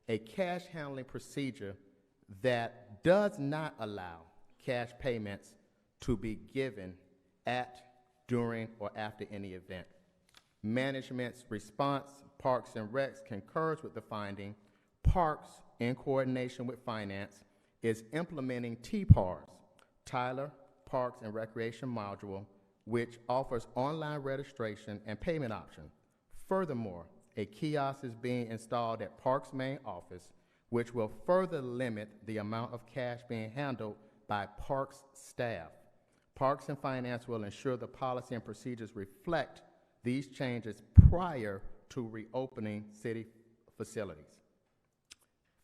a cash handling procedure that does not allow cash payments to be given at, during, or after any event. Management's response, Parks and Recs, concurs with the finding. Parks, in coordination with Finance, is implementing TPARS, Tyler Parks and Recreation Module, which offers online registration and payment options. Furthermore, a kiosk is being installed at Parks' main office, which will further limit the amount of cash being handled by Parks staff. Parks and Finance will ensure the policy and procedures reflect these changes prior to reopening city facilities.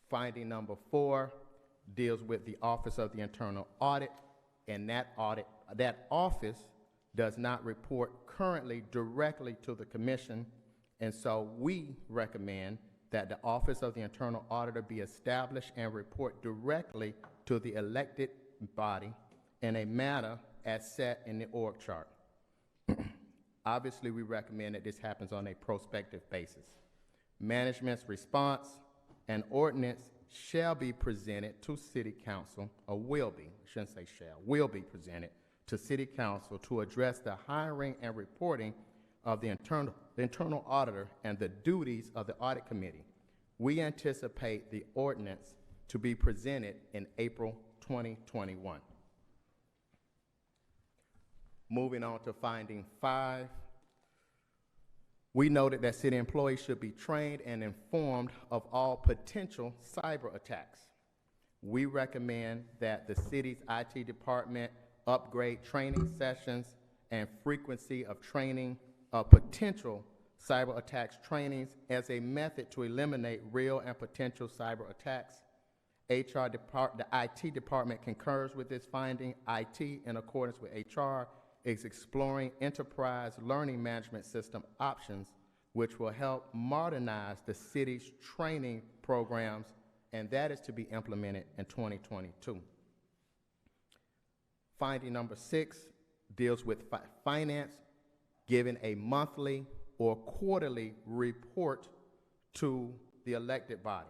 Finding number 4 deals with the Office of the Internal Audit, and that office does not report currently directly to the Commission, and so we recommend that the Office of the Internal Auditor be established and report directly to the elected body in a manner as set in the org chart. Obviously, we recommend that this happens on a prospective basis. Management's response: an ordinance shall be presented to City Council, or will be, I shouldn't say shall, will be presented to City Council to address the hiring and reporting of the internal auditor and the duties of the Audit Committee. We anticipate the ordinance to be presented in April 2021. Moving on to finding 5, we noted that city employees should be trained and informed of all potential cyber attacks. We recommend that the city's IT department upgrade training sessions and frequency of training of potential cyber attacks trainings as a method to eliminate real and potential cyber attacks. The IT department concurs with this finding. IT, in accordance with HR, is exploring enterprise learning management system options, which will help modernize the city's training programs, and that is to be implemented in 2022. Finding number 6 deals with Finance giving a monthly or quarterly report to the elected body.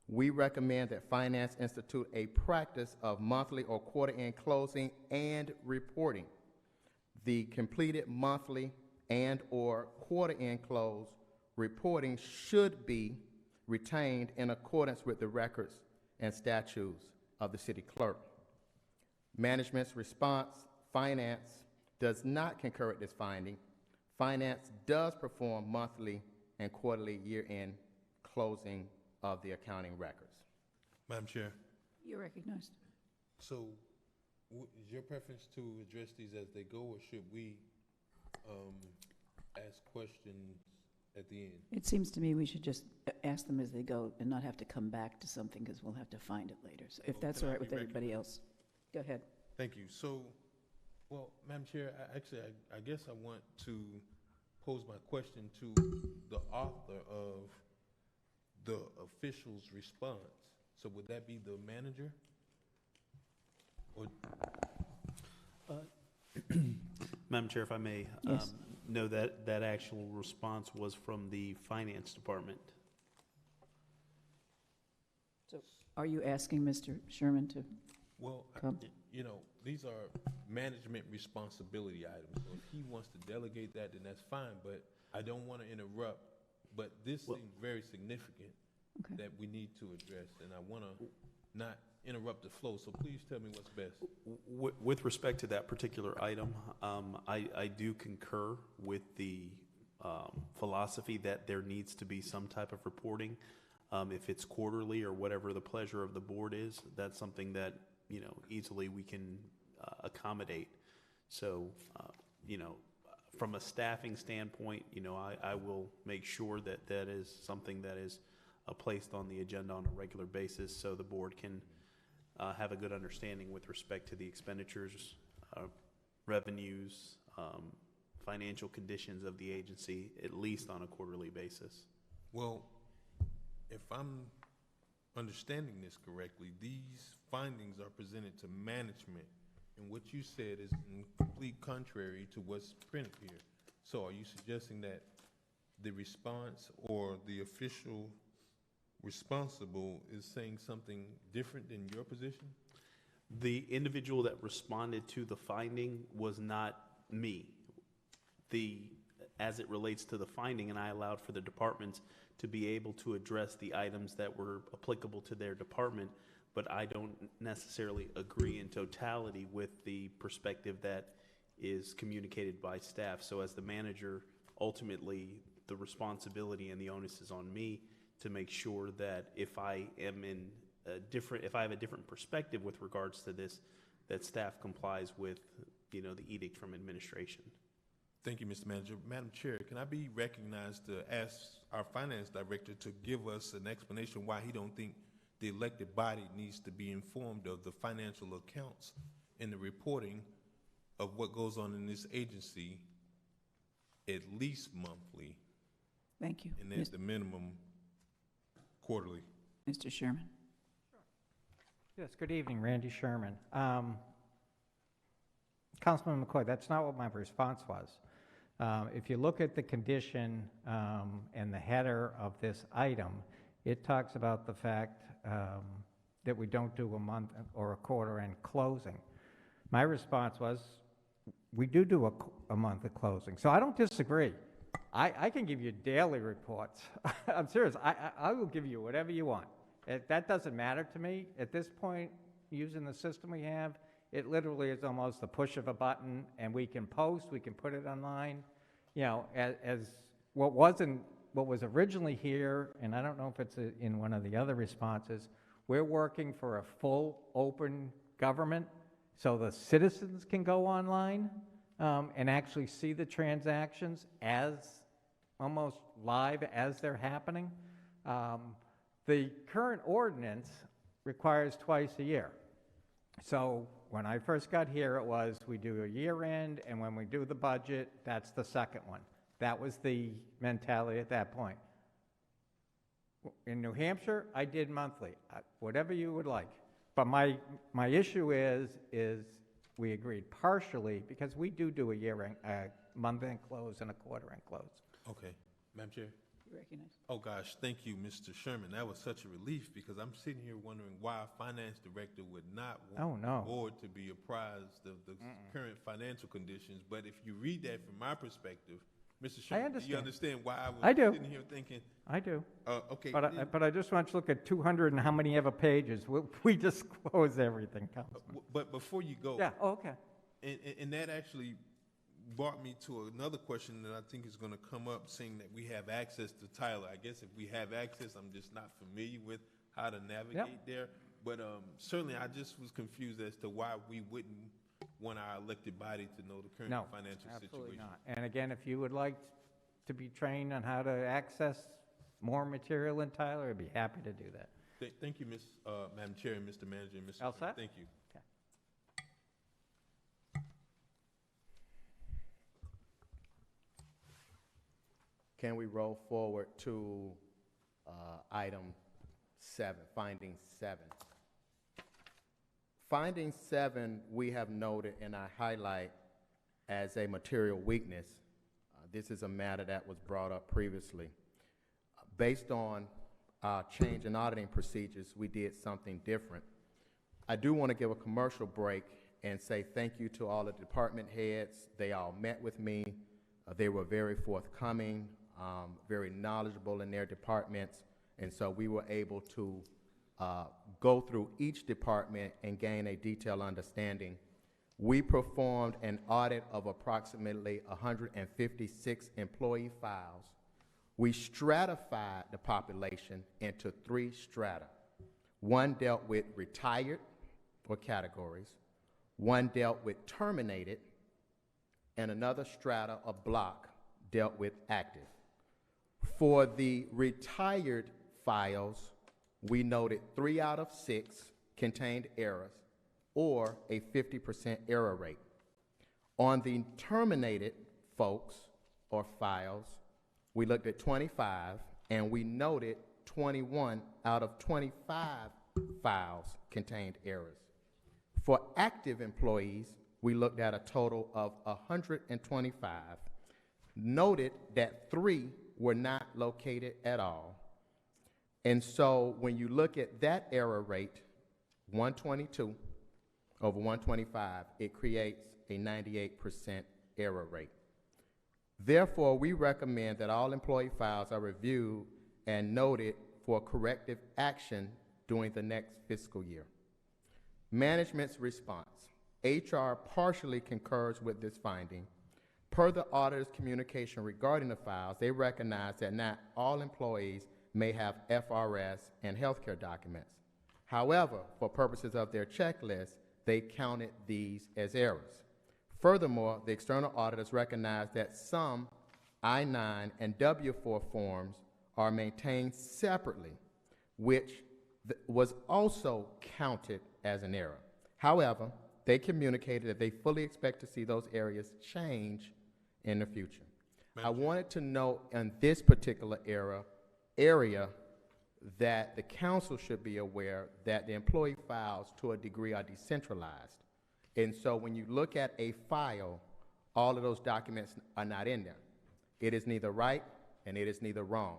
We recommend that Finance institute a practice of monthly or quarter-end closing and reporting. The completed monthly and or quarter-end close reporting should be retained in accordance with the records and statutes of the city clerk. Management's response: Finance does not concur with this finding. Finance does perform monthly and quarterly year-end closing of the accounting records. Madam Chair, You're recognized. so is your preference to address these as they go, or should we ask questions at the end? It seems to me we should just ask them as they go and not have to come back to something because we'll have to find it later. So if that's Can all I right with be everybody else. Go ahead. Thank you. So, well, Madam Chair, I guess I want to pose my question to the author of the official's response. So would that be the manager? Or Madam Chair, if I may, Yes. know that that actual response was from the Finance Department. So are you asking Mr. Sherman to well, come? you know, these are management responsibility items. So if he wants to delegate that, then that's fine, but I don't want to interrupt. But this seems very significant Okay. that we need to address, and I want to not interrupt the flow, so please tell me what's best. With respect to that particular item, I do concur with the philosophy that there needs to be some type of reporting. If it's quarterly or whatever the pleasure of the board is, that's something that, easily we can accommodate. So, from a staffing standpoint, I will make sure that that is something that is placed on the agenda on a regular basis so the board can have a good understanding with respect to the expenditures, revenues, financial conditions of the agency, at least on a quarterly basis. Well, if I'm understanding this correctly, these findings are presented to management, and what you said is in complete contrary to what's printed here. So are you suggesting that the response or the official responsible is saying something different than your position? The individual that responded to the finding was not me. As it relates to the finding, and I allowed for the departments to be able to address the items that were applicable to their department, but I don't necessarily agree in totality with the perspective that is communicated by staff. So as the manager, ultimately, the responsibility and the onus is on me to make sure that if I am if I have a different perspective with regards to this, that staff complies with, the edict from administration. Thank you, Mr. Manager. Madam Chair, can I be recognized to ask our finance director to give us an explanation why he don't think the elected body needs to be informed of the financial accounts and the reporting of what goes on in this agency at least monthly? Thank you. And at the minimum, quarterly. Mr. Sherman. Yes, good evening, Randy Sherman. Councilman McCoy, that's not what my response was. If you look at the condition and the header of this item, it talks about the fact that we don't do a month or a quarter end closing. My response was, we do a month of closing. So I don't disagree. I can give you daily reports. I'm serious. I will give you whatever you want. That doesn't matter to me. At this point, using the system we have, it literally is almost the push of a button, and we can post, we can put it online. As what was originally here, and I don't know if it's in one of the other responses, we're working for a full open government so the citizens can go online and actually see the transactions as almost live as they're happening. The current ordinance requires twice a year. So when I first got here, it was we do a year end, and when we do the budget, that's the second one. That was the mentality at that point. In New Hampshire, I did monthly, whatever you would like. But my issue is we agreed partially because we do a year end, a month end close and a quarter end close. Okay, Madam Chair. You recognize? Oh gosh, thank you, Mr. Sherman. That was such a relief because I'm sitting here wondering why a finance director would not want the board to be apprised of the current financial conditions. But if you read that from my perspective, Mr. Sherman, do you understand why I was sitting here thinking? I do. Okay. But I just want you to look at 200 and how many ever pages. We disclose everything, Councilman. But before you go. Yeah, okay. And that actually brought me to another question that I think is going to come up, saying that we have access to Tyler. I guess if we have access, I'm just not familiar with how to navigate there. But certainly I just was confused as to why we wouldn't want our elected body to know the current financial Absolutely situation. not. And again, if you would like to be trained on how to access more material in Tyler, I'd be happy to do that. Thank you, Madam Chair and Mr. Manager and Mr. All Chairman. set? Thank you. Okay. Can we roll forward to item 7, finding 7? Finding 7, we have noted and I highlight as a material weakness. This is a matter that was brought up previously. Based on our change in auditing procedures, we did something different. I do want to give a commercial break and say thank you to all the department heads. They all met with me. They were very forthcoming, very knowledgeable in their departments, and so we were able to go through each department and gain a detailed understanding. We performed an audit of approximately 156 employee files. We stratified the population into 3 strata. One dealt with retired, or categories. One dealt with terminated, and another strata, or block, dealt with active. For the retired files, we noted 3 out of 6 contained errors or a 50% error rate. On the terminated folks or files, we looked at 25 and we noted 21 out of 25 files contained errors. For active employees, we looked at a total of 125, noted that 3 were not located at all. And so when you look at that error rate, 122 over 125, it creates a 98% error rate. Therefore, we recommend that all employee files are reviewed and noted for corrective action during the next fiscal year. Management's response. HR partially concurs with this finding. Per the auditor's communication regarding the files, they recognize that not all employees may have FRS and healthcare documents. However, for purposes of their checklist, they counted these as errors. Furthermore, the external auditors recognize that some I-9 and W-4 forms are maintained separately, which was also counted as an error. However, they communicated that they fully expect to see those areas change in the future. I wanted to note in this particular area that the council should be aware that the employee files to a degree are decentralized. And so when you look at a file, all of those documents are not in there. It is neither right and it is neither wrong.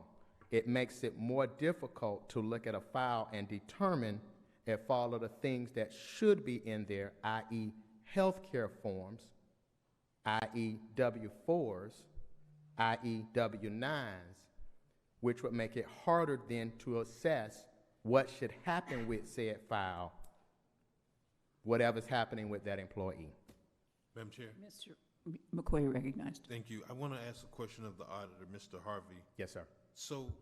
It makes it more difficult to look at a file and determine if all of the things that should be in there, i.e. healthcare forms, i.e. W-4s, i.e. W-9s, which would make it harder then to assess what should happen with said file, whatever's happening with that employee. Madam Chair. Mr. McQuay recognized. Thank you. I want to ask a question of the auditor, Mr. Harvey. Yes, sir. So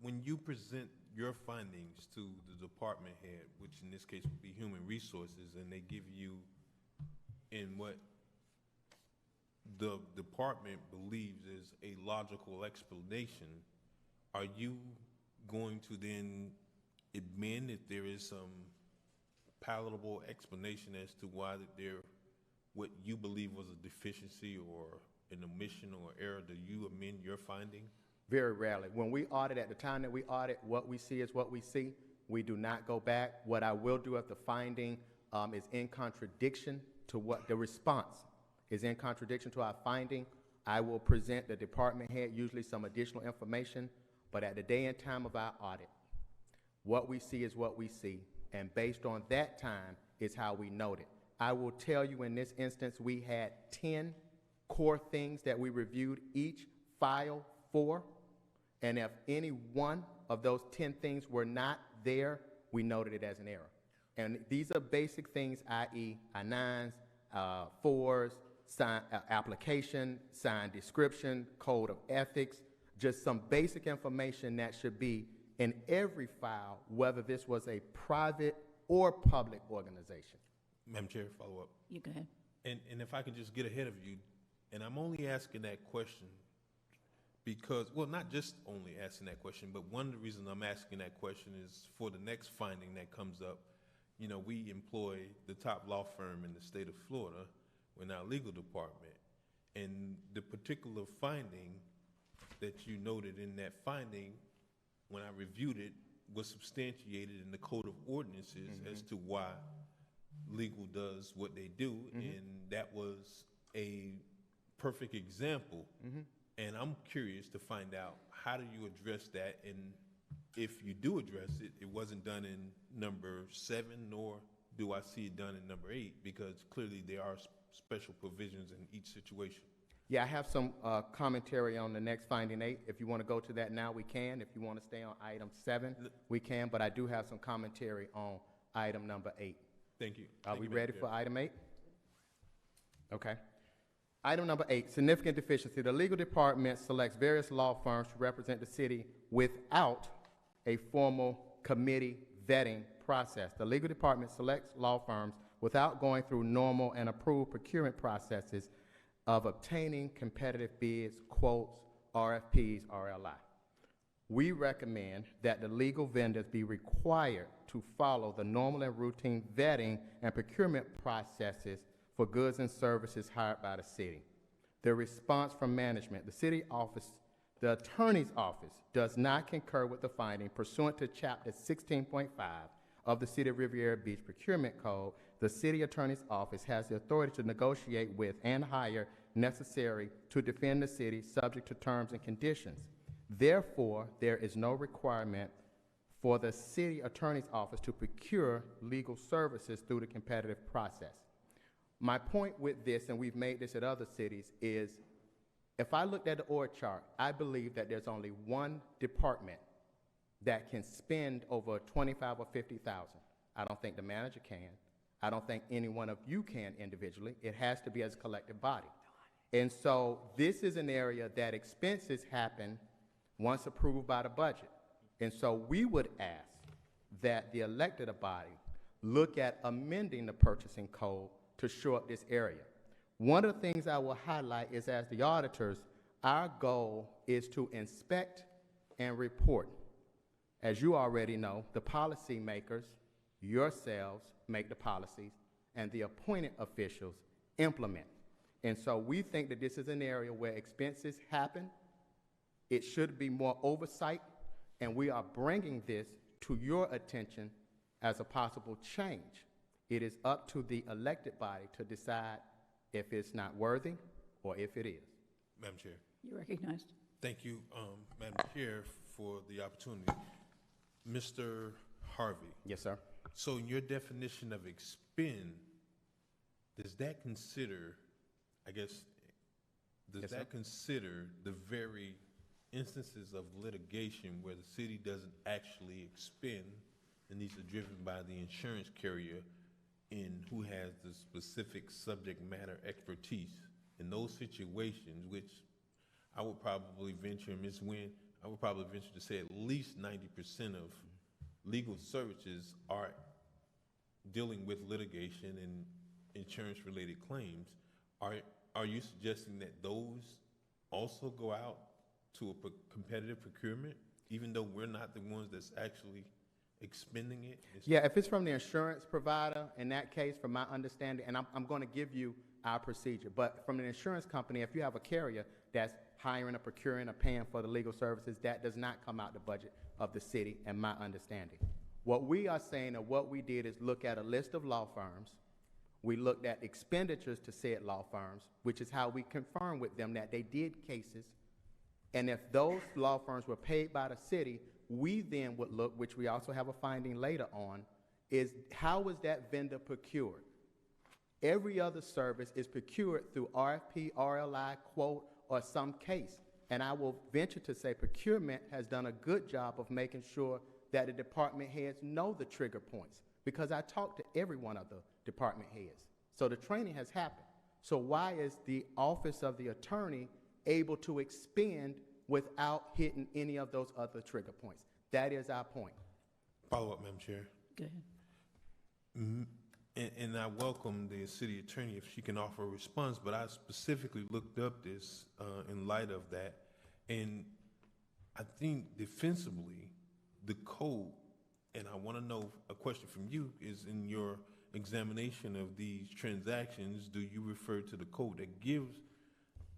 when you present your findings to the department head, which in this case would be human resources, and they give you in what the department believes is a logical explanation, are you going to then admit if there is some palatable explanation as to why that what you believe was a deficiency or an omission or error? Do you amend your finding? Very rarely. When we audit, at the time that we audit, what we see is what we see. We do not go back. What I will do if the finding is in contradiction to what the response is in contradiction to our finding, I will present the department head usually some additional information. But at the day and time of our audit, what we see is what we see. And based on that time is how we note it. I will tell you in this instance, we had 10 core things that we reviewed each file for. And if any one of those 10 things were not there, we noted it as an error. And these are basic things, i.e. I-9s, 4s, application, signed description, code of ethics, just some basic information that should be in every file, whether this was a private or public organization. Madam Chair, follow up. You go ahead. And if I can just get ahead of you, and I'm only asking that question because, well, not just only asking that question, but one of the reasons I'm asking that question is for the next finding that comes up. You know, we employ the top law firm in the state of Florida in our legal department, and the particular finding that you noted in that finding, when I reviewed it, was substantiated in the Code of Ordinances as to why legal does what they do, and that was a perfect example. And I'm curious to find out, how do you address that? And if you do address it, it wasn't done in number 7, nor do I see it done in number 8, because clearly there are special provisions in each situation. Yeah, I have some commentary on the next finding 8. If you want to go to that now, we can. If you want to stay on item 7, we can. But I do have some commentary on item number 8. Thank you. Are we ready for item 8? Okay. Item number 8, significant deficiency. The legal department selects various law firms to represent the city without a formal committee vetting process. The legal department selects law firms without going through normal and approved procurement processes of obtaining competitive bids, quotes, RFPs, RLI. We recommend that the legal vendors be required to follow the normal and routine vetting and procurement processes for goods and services hired by the city. The response from management, the attorney's office does not concur with the finding pursuant to Chapter 16.5 of the City of Riviera Beach Procurement Code. The city attorney's office has the authority to negotiate with and hire necessary to defend the city subject to terms and conditions. Therefore, there is no requirement for the city attorney's office to procure legal services through the competitive process. My point with this, and we've made this at other cities, is if I looked at the org chart, I believe that there's only one department that can spend over 25 or 50,000. I don't think the manager can. I don't think any one of you can individually. It has to be as a collective body. And so this is an area that expenses happen once approved by the budget. And so we would ask that the elected body look at amending the purchasing code to shore up this area. One of the things I will highlight is, as the auditors, our goal is to inspect and report. As you already know, the policy makers, yourselves, make the policies, and the appointed officials implement. And so we think that this is an area where expenses happen. It should be more oversight, and we are bringing this to your attention as a possible change. It is up to the elected body to decide if it's not worthy or if it is. Madam Chair. You recognized. Thank you, Madam Chair, for the opportunity. Mr. Harvey. Yes, sir. So in your definition of expend, does that consider, Yes, sir. consider the very instances of litigation where the city doesn't actually expend, and these are driven by the insurance carrier in who has the specific subject matter expertise? In those situations, which I would probably venture, Ms. Nguyen, I would probably venture to say at least 90% of legal services are dealing with litigation and insurance-related claims. Are you suggesting that those also go out to a competitive procurement, even though we're not the ones that's actually expending it? Yeah, if it's from the insurance provider, in that case, from my understanding, and I'm going to give you our procedure, but from an insurance company, if you have a carrier that's hiring or procuring or paying for the legal services, that does not come out the budget of the city, in my understanding. What we are saying, or what we did, is look at a list of law firms. We looked at expenditures to said law firms, which is how we confirmed with them that they did cases. And if those law firms were paid by the city, we then would look, which we also have a finding later on, is how was that vendor procured? Every other service is procured through RFP, RLI, quote, or some case. And I will venture to say procurement has done a good job of making sure that the department heads know the trigger points, because I talked to every one of the department heads. So the training has happened. So why is the office of the attorney able to expend without hitting any of those other trigger points? That is our point. Follow up, Madam Chair. Go ahead. And I welcome the city attorney if she can offer a response, but I specifically looked up this in light of that, and I think defensively, the code, and I want to know, a question from you is, in your examination of these transactions, do you refer to the code that gives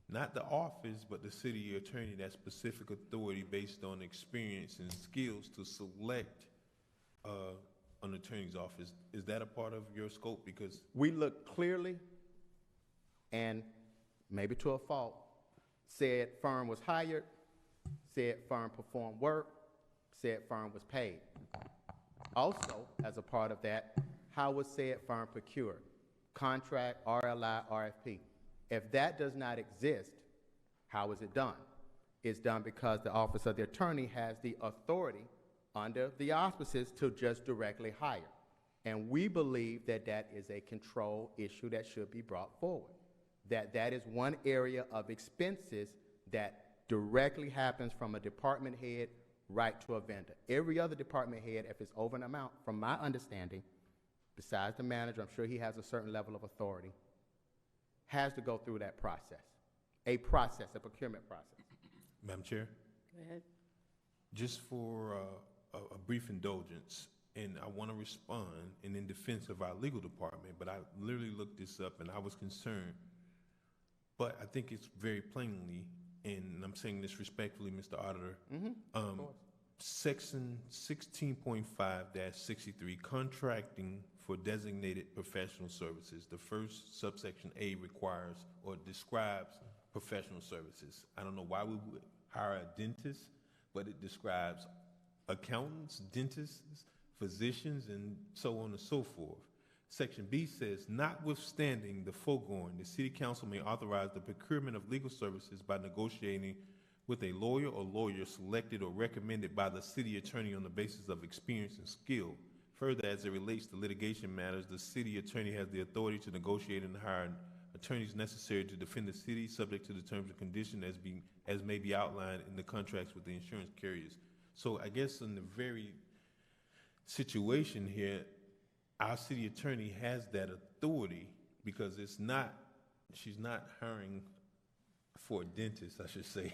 not the office, but the city attorney that specific authority based on experience and skills to select an attorney's office? Is that a part of your scope? Because we look clearly, and maybe to a fault, said firm was hired, said firm performed work, said firm was paid. Also, as a part of that, how was said firm procured? Contract, RLI, RFP. If that does not exist, how is it done? It's done because the office of the attorney has the authority under the auspices to just directly hire. And we believe that that is a control issue that should be brought forward. That is one area of expenses that directly happens from a department head right to a vendor. Every other department head, if it's over an amount, from my understanding, besides the manager, I'm sure he has a certain level of authority, has to go through that process, a procurement process. Madam Chair? Go ahead. Just for a brief indulgence, and I want to respond and in defense of our legal department, but I literally looked this up and I was concerned. But I think it's very plainly, and I'm saying this respectfully, Mr. Auditor, Section 16.5-63, contracting for designated professional services. The first subsection A requires or describes professional services. I don't know why we would hire a dentist, but it describes accountants, dentists, physicians, and so on and so forth. Section B says, notwithstanding the foregoing, the City Council may authorize the procurement of legal services by negotiating with a lawyer or lawyers selected or recommended by the city attorney on the basis of experience and skill. Further, as it relates to litigation matters, the city attorney has the authority to negotiate and hire attorneys necessary to defend the city, subject to the terms and conditions as may be outlined in the contracts with the insurance carriers. So I guess in the very situation here, our city attorney has that authority because she's not hiring for a dentist, I should say.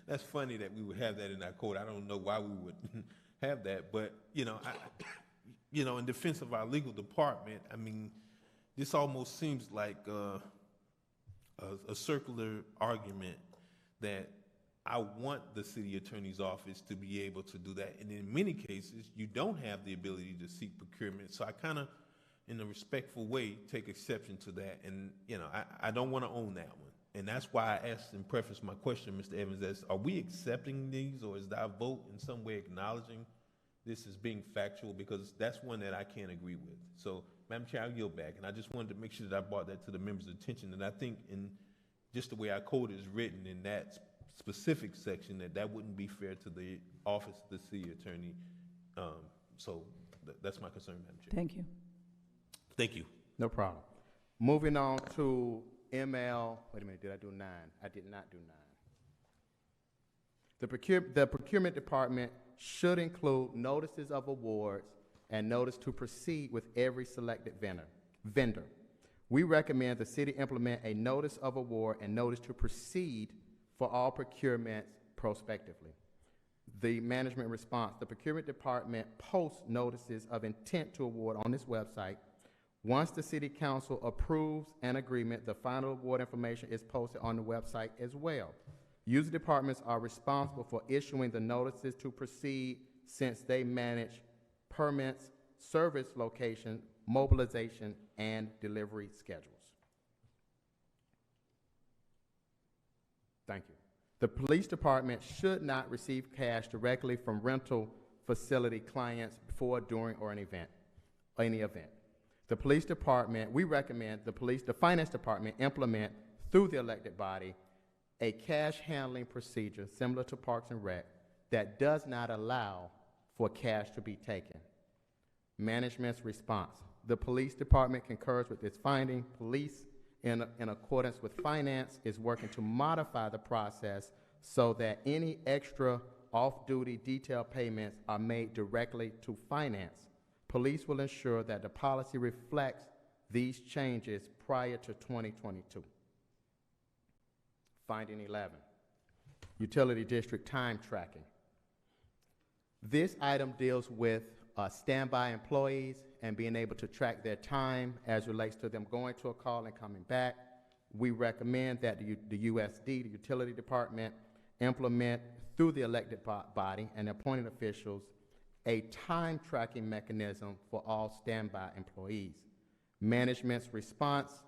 That's funny that we would have that in our code. I don't know why we would have that, but in defense of our legal department, I mean, this almost seems like a circular argument that I want the city attorney's office to be able to do that, and in many cases, you don't have the ability to seek procurement. So I kind of, in a respectful way, take exception to that, and I don't want to own that one. And that's why I asked and prefaced my question, Mr. Evans, as are we accepting these, or is our vote in some way acknowledging this as being factual? Because that's one that I can't agree with. So, Madam Chair, I'll yield back. And I just wanted to make sure that I brought that to the members' attention. And I think in just the way our code is written in that specific section, that wouldn't be fair to the office of the city attorney. So that's my concern, Madam Chair. Thank you. Thank you. No problem. Moving on to ML, wait a minute, did I do 9? I did not do 9. The procurement department should include notices of awards and notice to proceed with every selected vendor. We recommend the city implement a notice of award and notice to proceed for all procurements prospectively. The management response, the procurement department posts notices of intent to award on this website. Once the city council approves an agreement, the final award information is posted on the website as well. User departments are responsible for issuing the notices to proceed since they manage permits, service location, mobilization, and delivery schedules. Thank you. The police department should not receive cash directly from rental facility clients before, during, or any event. The police department, we recommend the finance department implement through the elected body a cash handling procedure similar to Parks and Rec that does not allow for cash to be taken. Management's response. The police department concurs with this finding. Police, in accordance with finance, is working to modify the process so that any extra off-duty detail payments are made directly to finance. Police will ensure that the policy reflects these changes prior to 2022. Finding 11, utility district time tracking. This item deals with standby employees and being able to track their time as relates to them going to a call and coming back. We recommend that the USD, the utility department, implement through the elected body and appointed officials a time tracking mechanism for all standby employees. Management's response,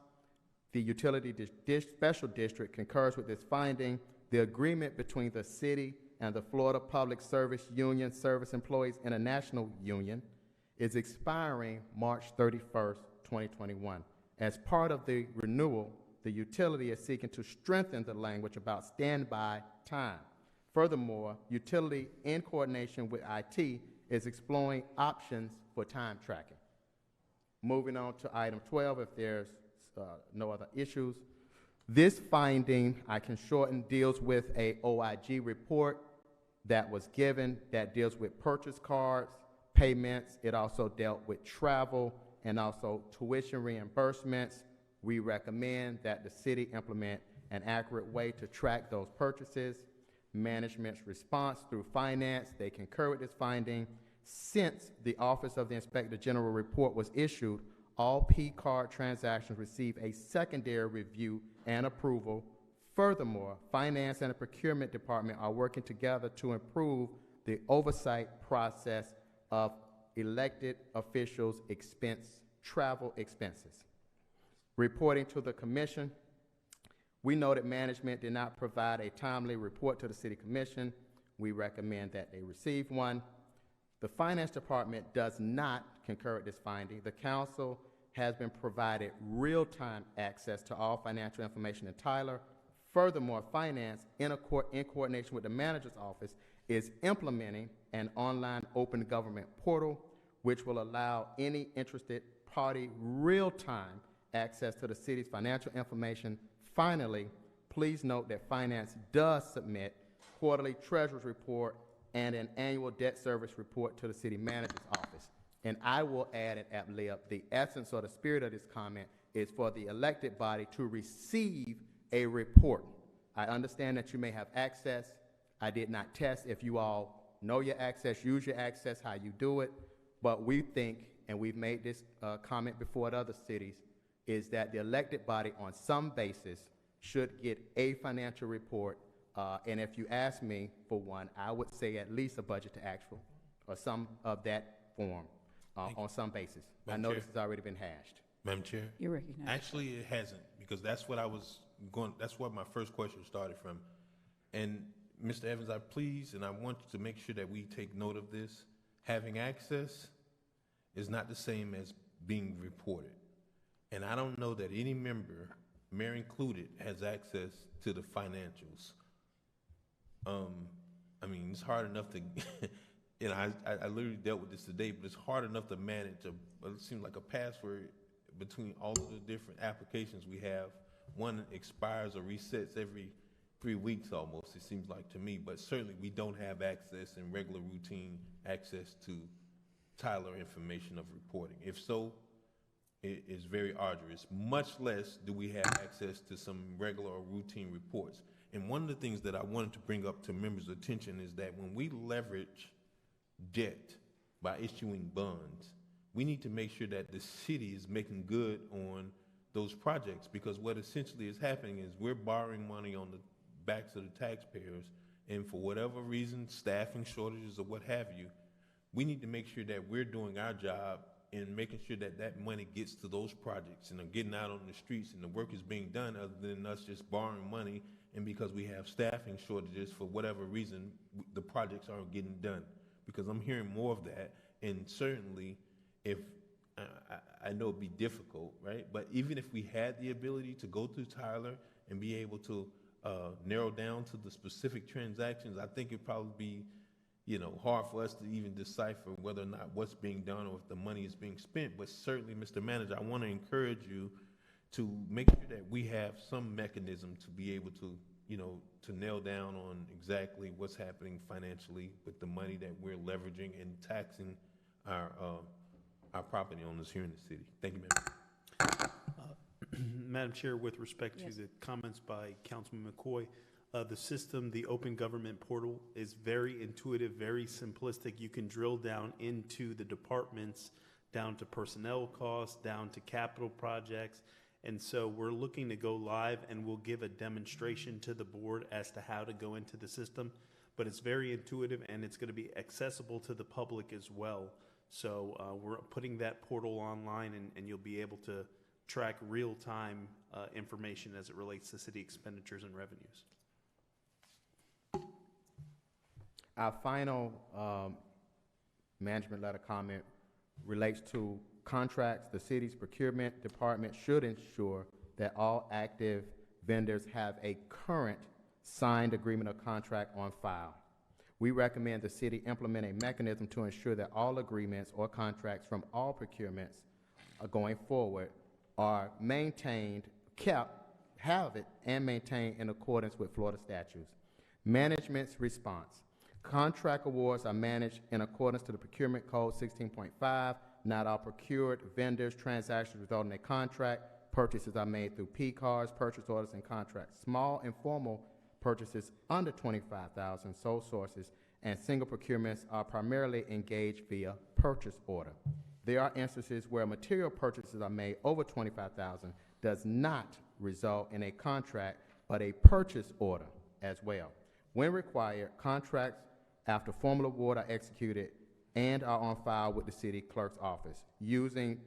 the utility special district concurs with this finding. The agreement between the city and the Florida Public Service Union Service Employees International Union is expiring March 31st, 2021. As part of the renewal, the utility is seeking to strengthen the language about standby time. Furthermore, utility, in coordination with IT, is exploring options for time tracking. Moving on to item 12, if there's no other issues. This finding, I can shorten, deals with a OIG report that was given that deals with purchase cards, payments. It also dealt with travel and also tuition reimbursements. We recommend that the city implement an accurate way to track those purchases. Management's response through finance, they concur with this finding. Since the Office of the Inspector General report was issued, all P-card transactions receive a secondary review and approval. Furthermore, Finance and the Procurement Department are working together to improve the oversight process of elected officials' travel expenses. Reporting to the Commission, we know that management did not provide a timely report to the City Commission. We recommend that they receive one. The Finance Department does not concur with this finding. The Council has been provided real-time access to all financial information in Tyler. Furthermore, Finance, in coordination with the Manager's Office, is implementing an online open government portal which will allow any interested party real-time access to the city's financial information. Finally, please note that Finance does submit quarterly treasurer's report and an annual debt service report to the city manager's office. And I will add at ad-lib, the essence or the spirit of this comment is for the elected body to receive a report. I understand that you may have access. I did not test if you all know your access, use your access, how you do it. But we think, and we've made this comment before at other cities, is that the elected body on some basis should get a financial report. And if you ask me for one, I would say at least a budget to actual or some of that form on some basis. I know this has already been hashed. Madam Chair? You're recognized. Actually, it hasn't, because that's what I was going, that's what my first question started from. And Mr. Evans, I please, and I want to make sure that we take note of this. Having access is not the same as being reported. And I don't know that any member, mayor included, has access to the financials. I mean, it's hard enough to, you know, I literally dealt with this today, but it's hard enough to manage it seems like a password between all of the different applications we have. One expires or resets every 3 weeks almost, it seems like to me, but certainly we don't have access and regular routine access to Tyler information of reporting. If so, it is very arduous. Much less do we have access to some regular or routine reports. And one of the things that I wanted to bring up to members' attention is that when we leverage debt by issuing bonds, we need to make sure that the city is making good on those projects, because what essentially is happening is we're borrowing money on the backs of the taxpayers, and for whatever reason, staffing shortages or what have you, we need to make sure that we're doing our job in making sure that that money gets to those projects and are getting out on the streets and the work is being done, other than us just borrowing money. And because we have staffing shortages for whatever reason, the projects aren't getting done. Because I'm hearing more of that, and certainly if, I know it'd be difficult, right? But even if we had the ability to go through Tyler and be able to narrow down to the specific transactions, I think it'd probably be, you know, hard for us to even decipher whether or not what's being done or if the money is being spent. But certainly, Mr. Manager, I want to encourage you to make sure that we have some mechanism to be able to, you know, to nail down on exactly what's happening financially with the money that we're leveraging and taxing our property owners here in the city. Thank you, ma'am. Madam Chair, with respect Yes. to the comments by Councilman McCoy, the system, the open government portal, is very intuitive, very simplistic. You can drill down into the departments, down to personnel costs, down to capital projects. And so we're looking to go live, and we'll give a demonstration to the board as to how to go into the system. But it's very intuitive, and it's going to be accessible to the public as well. So we're putting that portal online, and you'll be able to track real-time information as it relates to city expenditures and revenues. Our final management letter comment relates to contracts. The city's procurement department should ensure that all active vendors have a current signed agreement or contract on file. We recommend the city implement a mechanism to ensure that all agreements or contracts from all procurements going forward are maintained, have it and maintained in accordance with Florida statutes. Management's response. Contract awards are managed in accordance to the Procurement Code 16.5. Not all procured vendors transactions result in a contract. Purchases are made through P-cards, purchase orders, and contracts. Small informal purchases under $25,000, sole sources, and single procurements are primarily engaged via purchase order. There are instances where material purchases are made over $25,000 does not result in a contract, but a purchase order as well. When required, contracts after formal award are executed and are on file with the city clerk's office. Who's using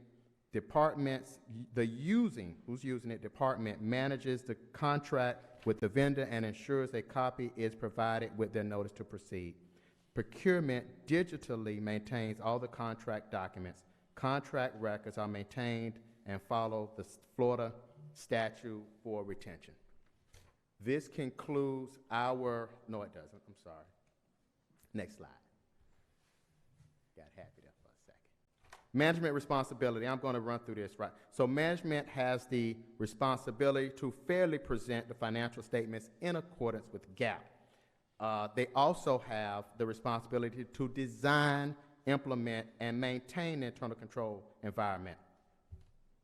it, department manages the contract with the vendor and ensures a copy is provided with their notice to proceed. Procurement digitally maintains all the contract documents. Contract records are maintained and follow the Florida statute for retention. This concludes our, no it doesn't, I'm sorry. Next slide. Got happy there for a second. Management responsibility, I'm going to run through this, right? So management has the responsibility to fairly present the financial statements in accordance with GAAP. They also have the responsibility to design, implement, and maintain the internal control environment.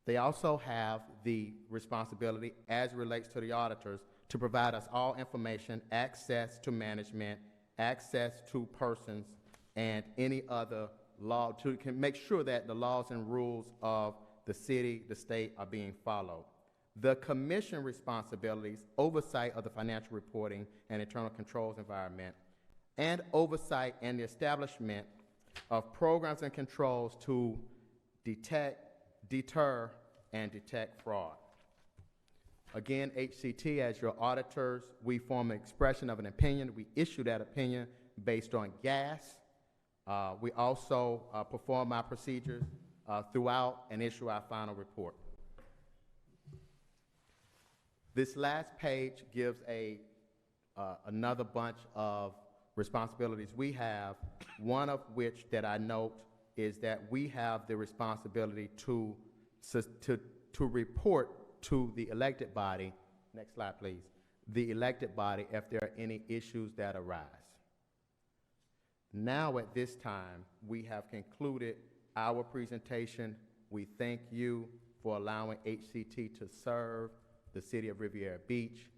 They also have the responsibility, as it relates to the auditors, to provide us all information, access to management, access to persons, and any other law, to make sure that the laws and rules of the city, the state are being followed. The commission responsibilities, oversight of the financial reporting and internal controls environment, and oversight and the establishment of programs and controls to detect, deter, and detect fraud. Again, HCT, as your auditors, we form an expression of an opinion. We issue that opinion based on gas. We also perform our procedures throughout and issue our final report. This last page gives another bunch of responsibilities we have, one of which that I note is that we have the responsibility to report to the elected body, next slide please, the elected body if there are any issues that arise. Now at this time, we have concluded our presentation. We thank you for allowing HCT to serve the city of Riviera Beach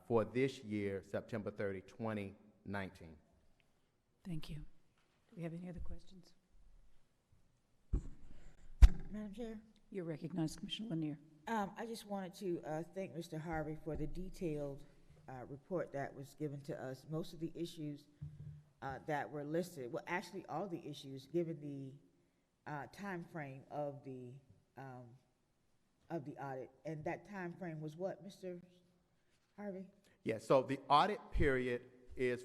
for this year, September 30, 2019. Thank you. Do we have any other questions? Madam Chair? You're recognized, Commissioner Lanier. I just wanted to thank Mr. Harvey for the detailed report that was given to us. Most of the issues that were listed, well, actually all the issues, given the time frame of the audit, and that time frame was what, Mr. Harvey? Yeah. So the audit period is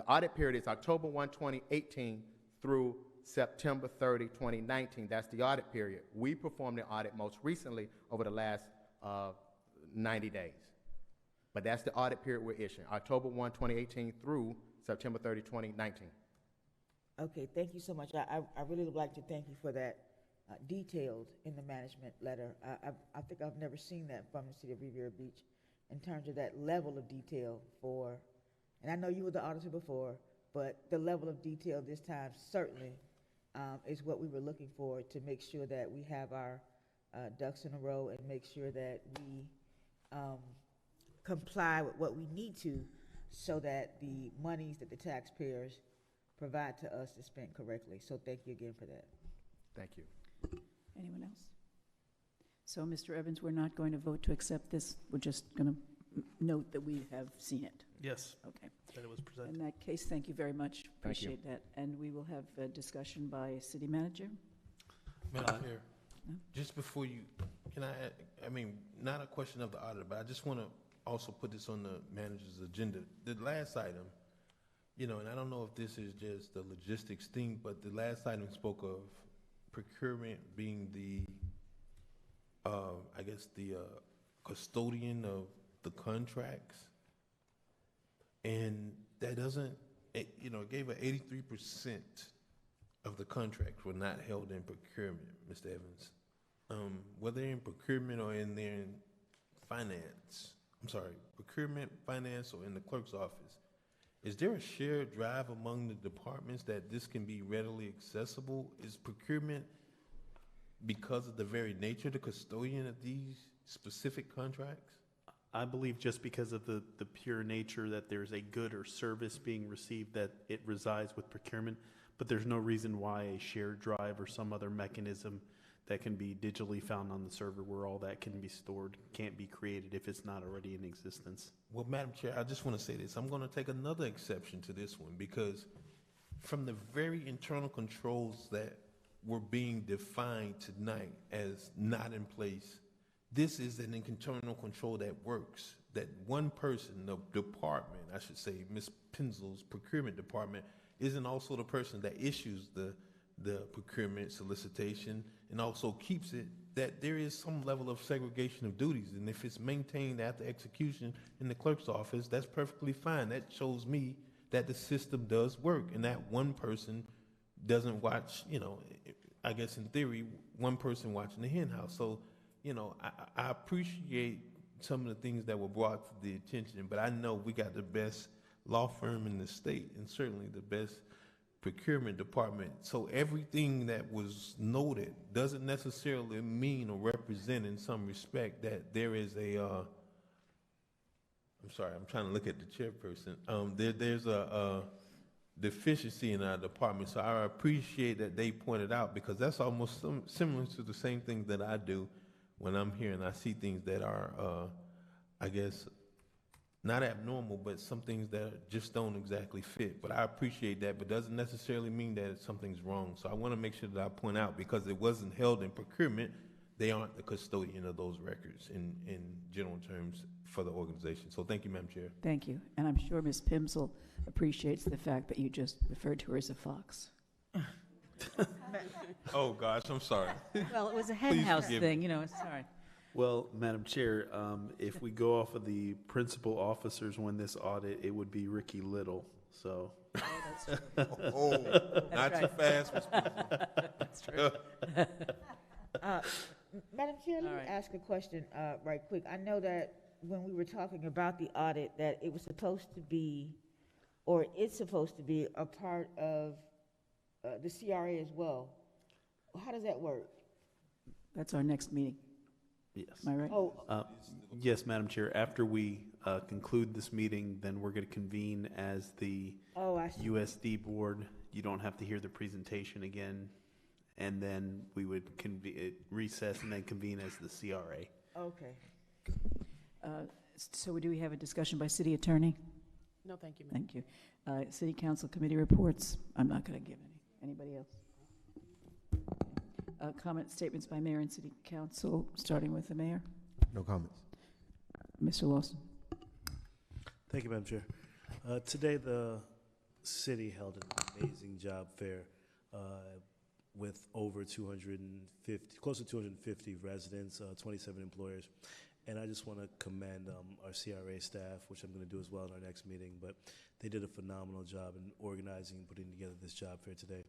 October 1, 2018 through September 30, 2019. That's the audit period. We performed the audit most recently over the last 90 days. But that's the audit period we're issuing, October 1, 2018 through September 30, 2019. Okay, thank you so much. I really would like to thank you for that detailed in the management letter. I think I've never seen that from the city of Riviera Beach in terms of that level of detail for, and I know you were the auditor before, but the level of detail this time certainly is what we were looking for, to make sure that we have our ducks in a row and make sure that we comply with what we need to, so that the monies that the taxpayers provide to us is spent correctly. So thank you again for that. Thank you. Anyone else? So, Mr. Evans, we're not going to vote to accept this. We're just going to note that we have seen it. Yes. Okay. That it was presented. In that case, thank you very much. Thank you. Appreciate that. And we will have a discussion by city manager. Madam Chair, just before you, can I mean, not a question of the auditor, but I just want to also put this on the manager's agenda. The last item, and I don't know if this is just the logistics thing, but the last item spoke of procurement being the, I guess, the custodian of the contracts. And that doesn't, it gave an 83% of the contracts were not held in procurement, Mr. Evans. Whether in procurement or in finance, procurement, finance, or in the clerk's office, is there a shared drive among the departments that this can be readily accessible? Is procurement, because of the very nature of the custodian of these specific contracts? I believe just because of the pure nature that there's a good or service being received, that it resides with procurement, but there's no reason why a shared drive or some other mechanism that can be digitally found on the server where all that can be stored can't be created if it's not already in existence. Well, Madam Chair, I just want to say this. I'm going to take another exception to this one because from the very internal controls that were being defined tonight as not in place, this is an internal control that works. That one person, the department, I should say, Ms. Pinzel's procurement department, isn't also the person that issues the procurement solicitation and also keeps it, that there is some level of segregation of duties. And if it's maintained after execution in the clerk's office, that's perfectly fine. That shows me that the system does work and that one person doesn't watch, I guess in theory, one person watching the hen house. So, I appreciate some of the things that were brought to the attention, but I know we got the best law firm in the state and certainly the best procurement department. So everything that was noted doesn't necessarily mean or represent in some respect that there is a, I'm sorry, I'm trying to look at the chairperson. There's a deficiency in our department. So I appreciate that they pointed out because that's almost similar to the same thing that I do when I'm here and I see things that are, I guess, not abnormal, but some things that just don't exactly fit. But I appreciate that, but doesn't necessarily mean that something's wrong. So I want to make sure that I point out because it wasn't held in procurement, they aren't the custodian of those records in general terms for the organization. So thank you, Madam Chair. Thank you. And I'm sure Ms. Pimsel appreciates the fact that you just referred to her as a fox. Oh, gosh, I'm sorry. Well, it was a hen house thing, sorry. Well, Madam Chair, if we go off of the principal officers when this audit, it would be Ricky Little, so. Oh, that's true. Not too fast, Ms. Pinzel. That's true. Madam Chair, let me right. ask a question right quick. I know that when we were talking about the audit, that it was supposed to be, or it's supposed to be, a part of the CRA as well. How does that work? That's our next meeting. Yes. Am I right? Oh, Yes, Madam Chair. After we conclude this meeting, then we're going to convene as the I see. USD board. You don't have to hear the presentation again. And then we would recess and then convene as the CRA. Okay. So do we have a discussion by city attorney? No, thank you, ma'am. Thank you. City council committee reports. I'm not going to give any. Anybody else? Comment statements by mayor and city council, starting with the mayor. No comments. Mr. Lawson. Thank you, Madam Chair. Today, the city held an amazing job fair with over 250, close to 250 residents, 27 employers. And I just want to commend our CRA staff, which I'm going to do as well in our next meeting, but they did a phenomenal job in organizing and putting together this job fair today.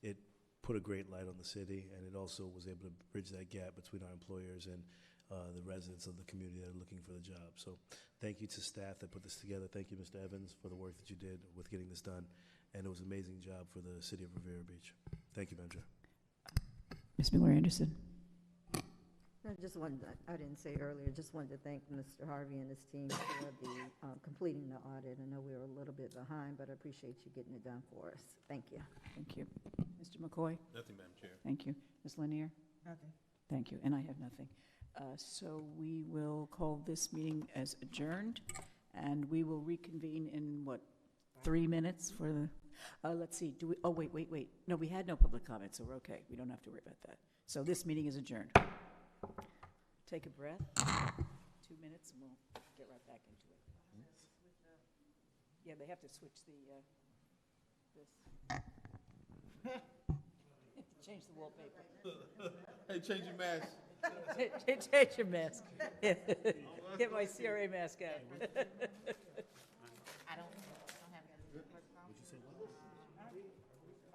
It put a great light on the city, and it also was able to bridge that gap between our employers and the residents of the community that are looking for the job. So thank you to staff that put this together. Thank you, Mr. Evans, for the work that you did with getting this done. And it was an amazing job for the city of Rivera Beach. Thank you, Madam Chair. Ms. Miller Anderson. I just wanted, I didn't say earlier, just wanted to thank Mr. Harvey and his team for the completing the audit. I know we were a little bit behind, but I appreciate you getting it done for us. Thank you. Thank you. Mr. McCoy. Nothing, Madam Chair. Thank you. Ms. Lanier. Nothing. Thank you. And I have nothing. So we will call this meeting as adjourned, and we will reconvene in, 3 minutes for the, let's see, do we, oh, wait. No, we had no public comment, so we're okay. We don't have to worry about that. So this meeting is adjourned. Take a breath, 2 minutes, and we'll get right back into it. Yeah, they have to switch the, this. Change the wallpaper. Hey, change your mask. Change your mask. Get my CRA mask out. I don't have that. What'd you say?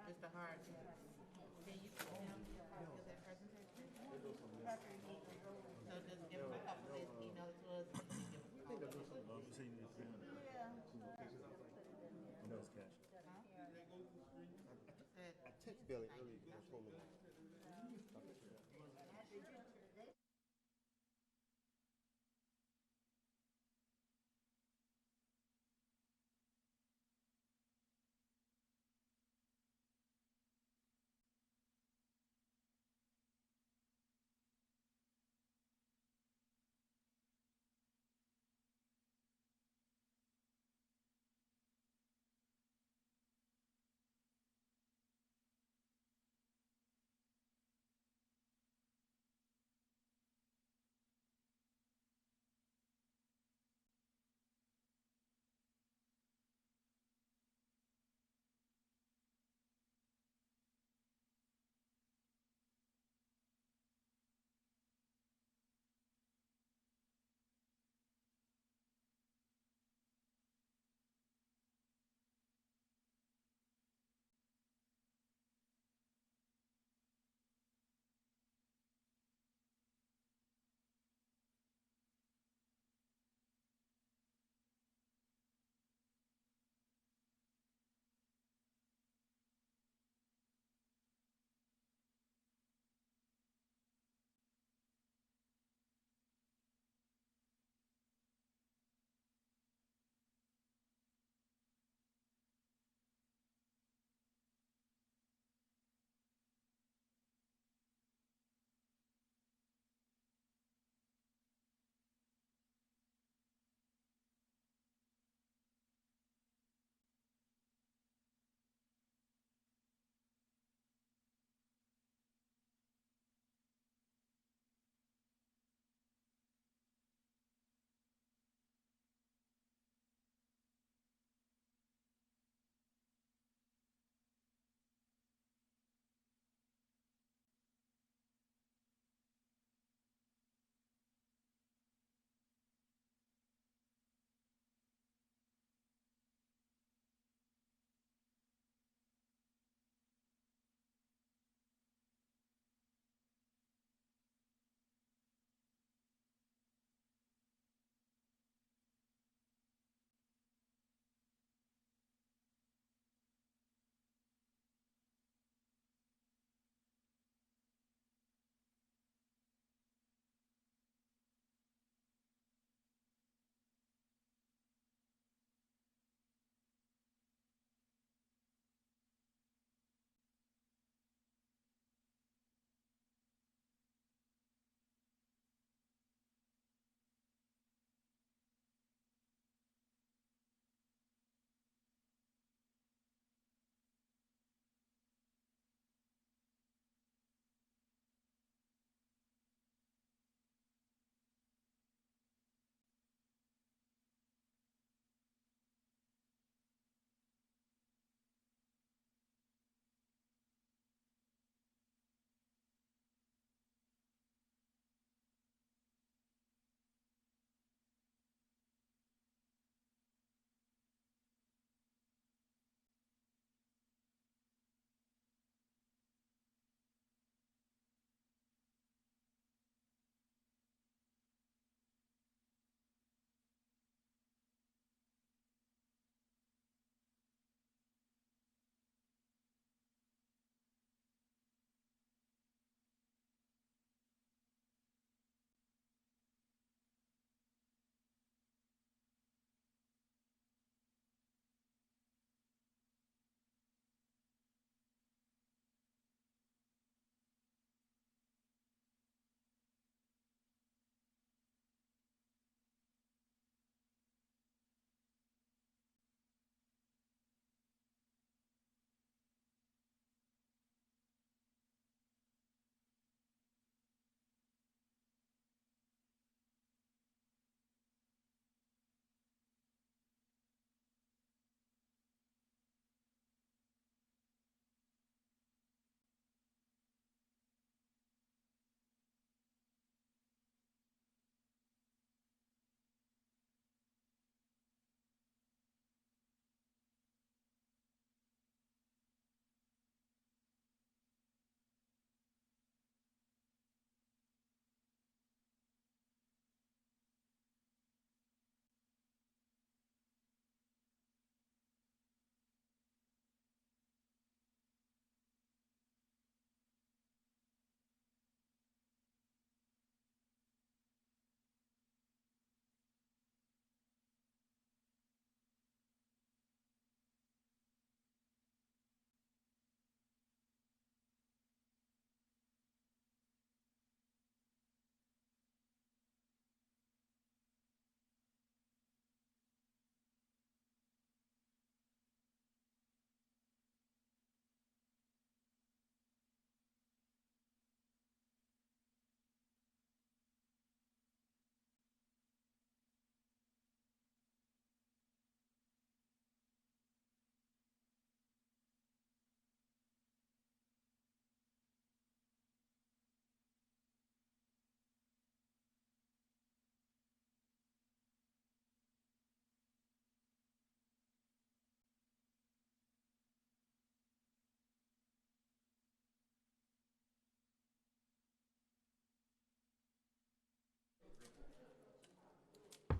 Just a hard. Can you give that presentation? So just give them a couple of days, email it to us. And give them a call. I text Billy earlier. Told me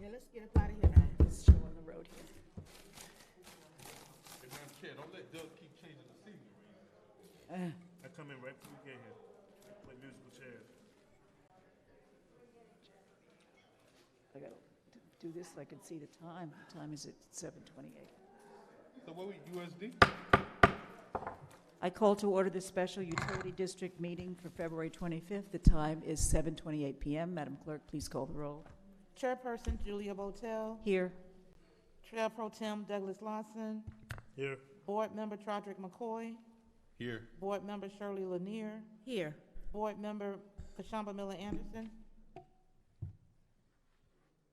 Yeah, let's get up out of here now. Let's show on the road here. Hey, Madam Chair, don't let Doug keep changing the scenery. I come in right before we get here. Play musical chairs. I gotta do this so I can see the time. The time is at 7:28. So what we, USD? I call to order the special utility district meeting for February 25th. The time is 7:28 p.m. Madam Clerk, please call the roll. Chairperson Julia Botel, Here. Chair Pro Tem Douglas Lawson, Here. Board Member Trodrick McCoy, Here. Board Member Shirley Lanier, Here. Board Member Kashamba Miller Anderson,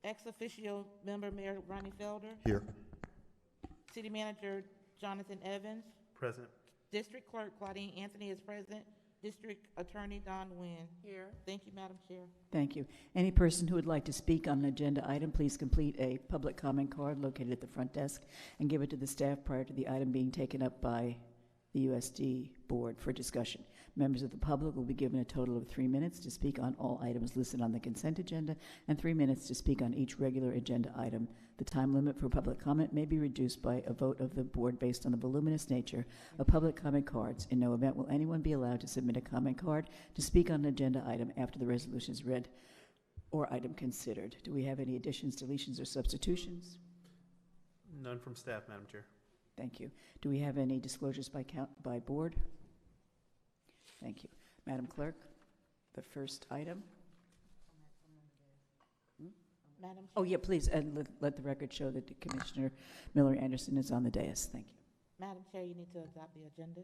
Ex officio Member Mayor Ronnie Felder, Here. City Manager Jonathan Evans, Present. District Clerk Claudine Anthony is present, District Attorney Don Nguyen. Here. Thank you, Madam Chair. Thank you. Any person who would like to speak on an agenda item, please complete a public comment card located at the front desk and give it to the staff prior to the item being taken up by the USD Board for discussion. Members of the public will be given a total of 3 minutes to speak on all items listed on the consent agenda and 3 minutes to speak on each regular agenda item. The time limit for public comment may be reduced by a vote of the board based on the voluminous nature of public comment cards. In no event will anyone be allowed to submit a comment card to speak on an agenda item after the resolution is read or item considered. Do we have any additions, deletions, or substitutions? None from staff, Madam Chair. Thank you. Do we have any disclosures by board? Thank you. Madam Clerk, the first item. Madam Chair. Oh, yeah, please, and let the record show that Commissioner Miller Anderson is on the dais. Thank you. Madam Chair, you need to adopt the agenda.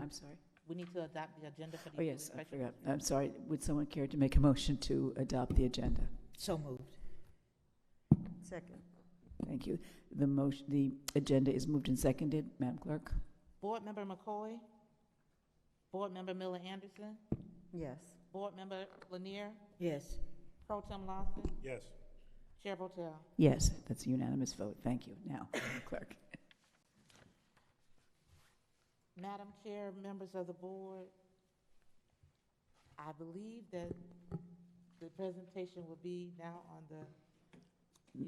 I'm sorry. We need to adopt the agenda for the. Oh, yes, I special- forgot. I'm sorry. Would someone care to make a motion to adopt the agenda? So moved. Second. Thank you. The agenda is moved and seconded. Madam Clerk? Board Member McCoy, Board Member Miller Anderson, Yes. Board Member Lanier, Yes. Pro Tem Lawson, Yes. Chair Botel. Yes, that's a unanimous vote. Thank you. Now, Madam Clerk. Madam Chair, members of the board, I believe that the presentation will be now on the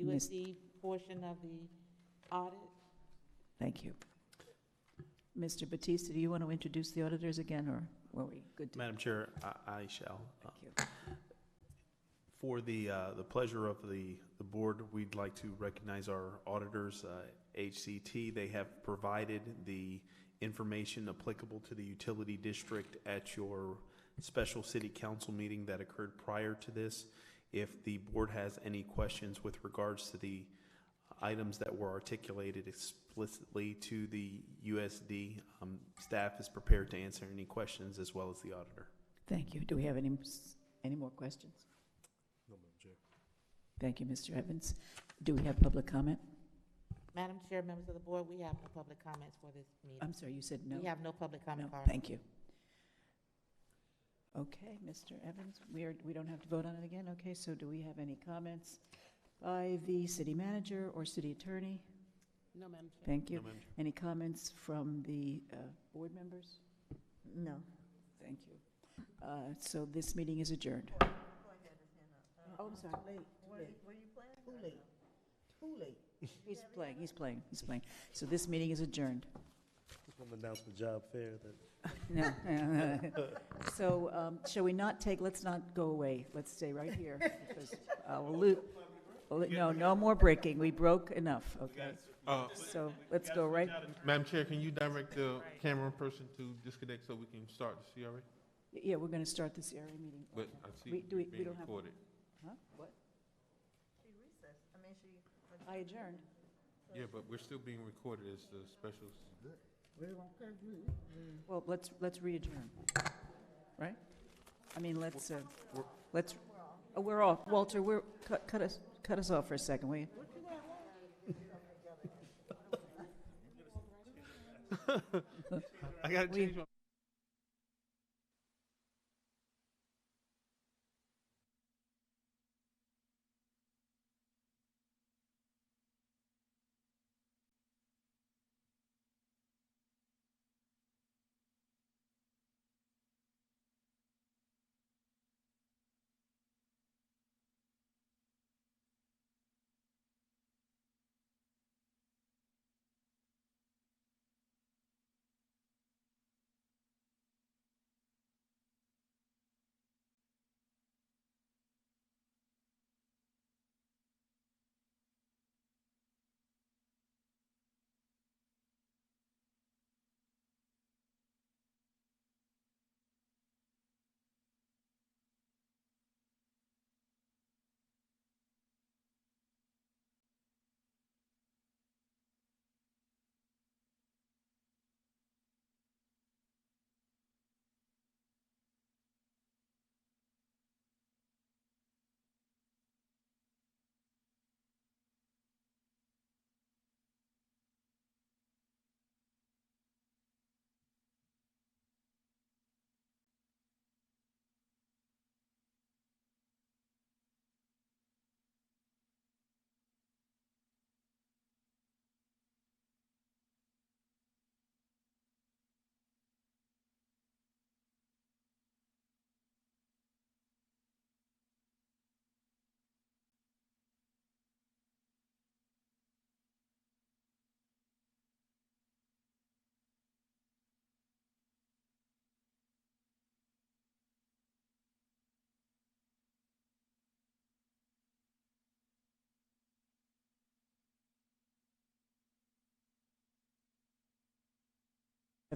Miss- USD portion of the audit. Thank you. Mr. Batista, do you want to introduce the auditors again, or were we good to? Madam Chair, I shall. Thank you. For the pleasure of the board, we'd like to recognize our auditors, HCT. They have provided the information applicable to the utility district at your special city council meeting that occurred prior to this. If the board has any questions with regards to the items that were articulated explicitly to the USD, staff is prepared to answer any questions as well as the auditor. Thank you. Do we have any more questions? No, Madam Chair. Thank you, Mr. Evans. Do we have public comment? Madam Chair, members of the board, we have no public comments for this meeting. I'm sorry, you said no? We have no public comment No, card. thank you. Okay, Mr. Evans, we don't have to vote on it again? Okay, so do we have any comments by the city manager or city attorney? No, Madam Chair. Thank you. No, Madam Chair. Any comments from the board members? No. Thank you. So this meeting is adjourned. Oh, I'm sorry. Late. What are you playing? Too late. Too late. He's playing. So this meeting is adjourned. Just want to announce the job fair that. No. So shall we not let's not go away. Let's stay right here. Because no more breaking. We broke enough, okay? So let's go right. Madam Chair, can you direct the camera person to disconnect so we can start the CRA? Yeah, we're going to start the CRA meeting. But I see We it's don't being have- recorded. Huh? What? She recessed. I mean, she. I adjourned. Yeah, but we're still being recorded as the specials. Well, let's re-adjourn, right? I mean, we're off. Walter, cut us off for a second, will you? I got to change my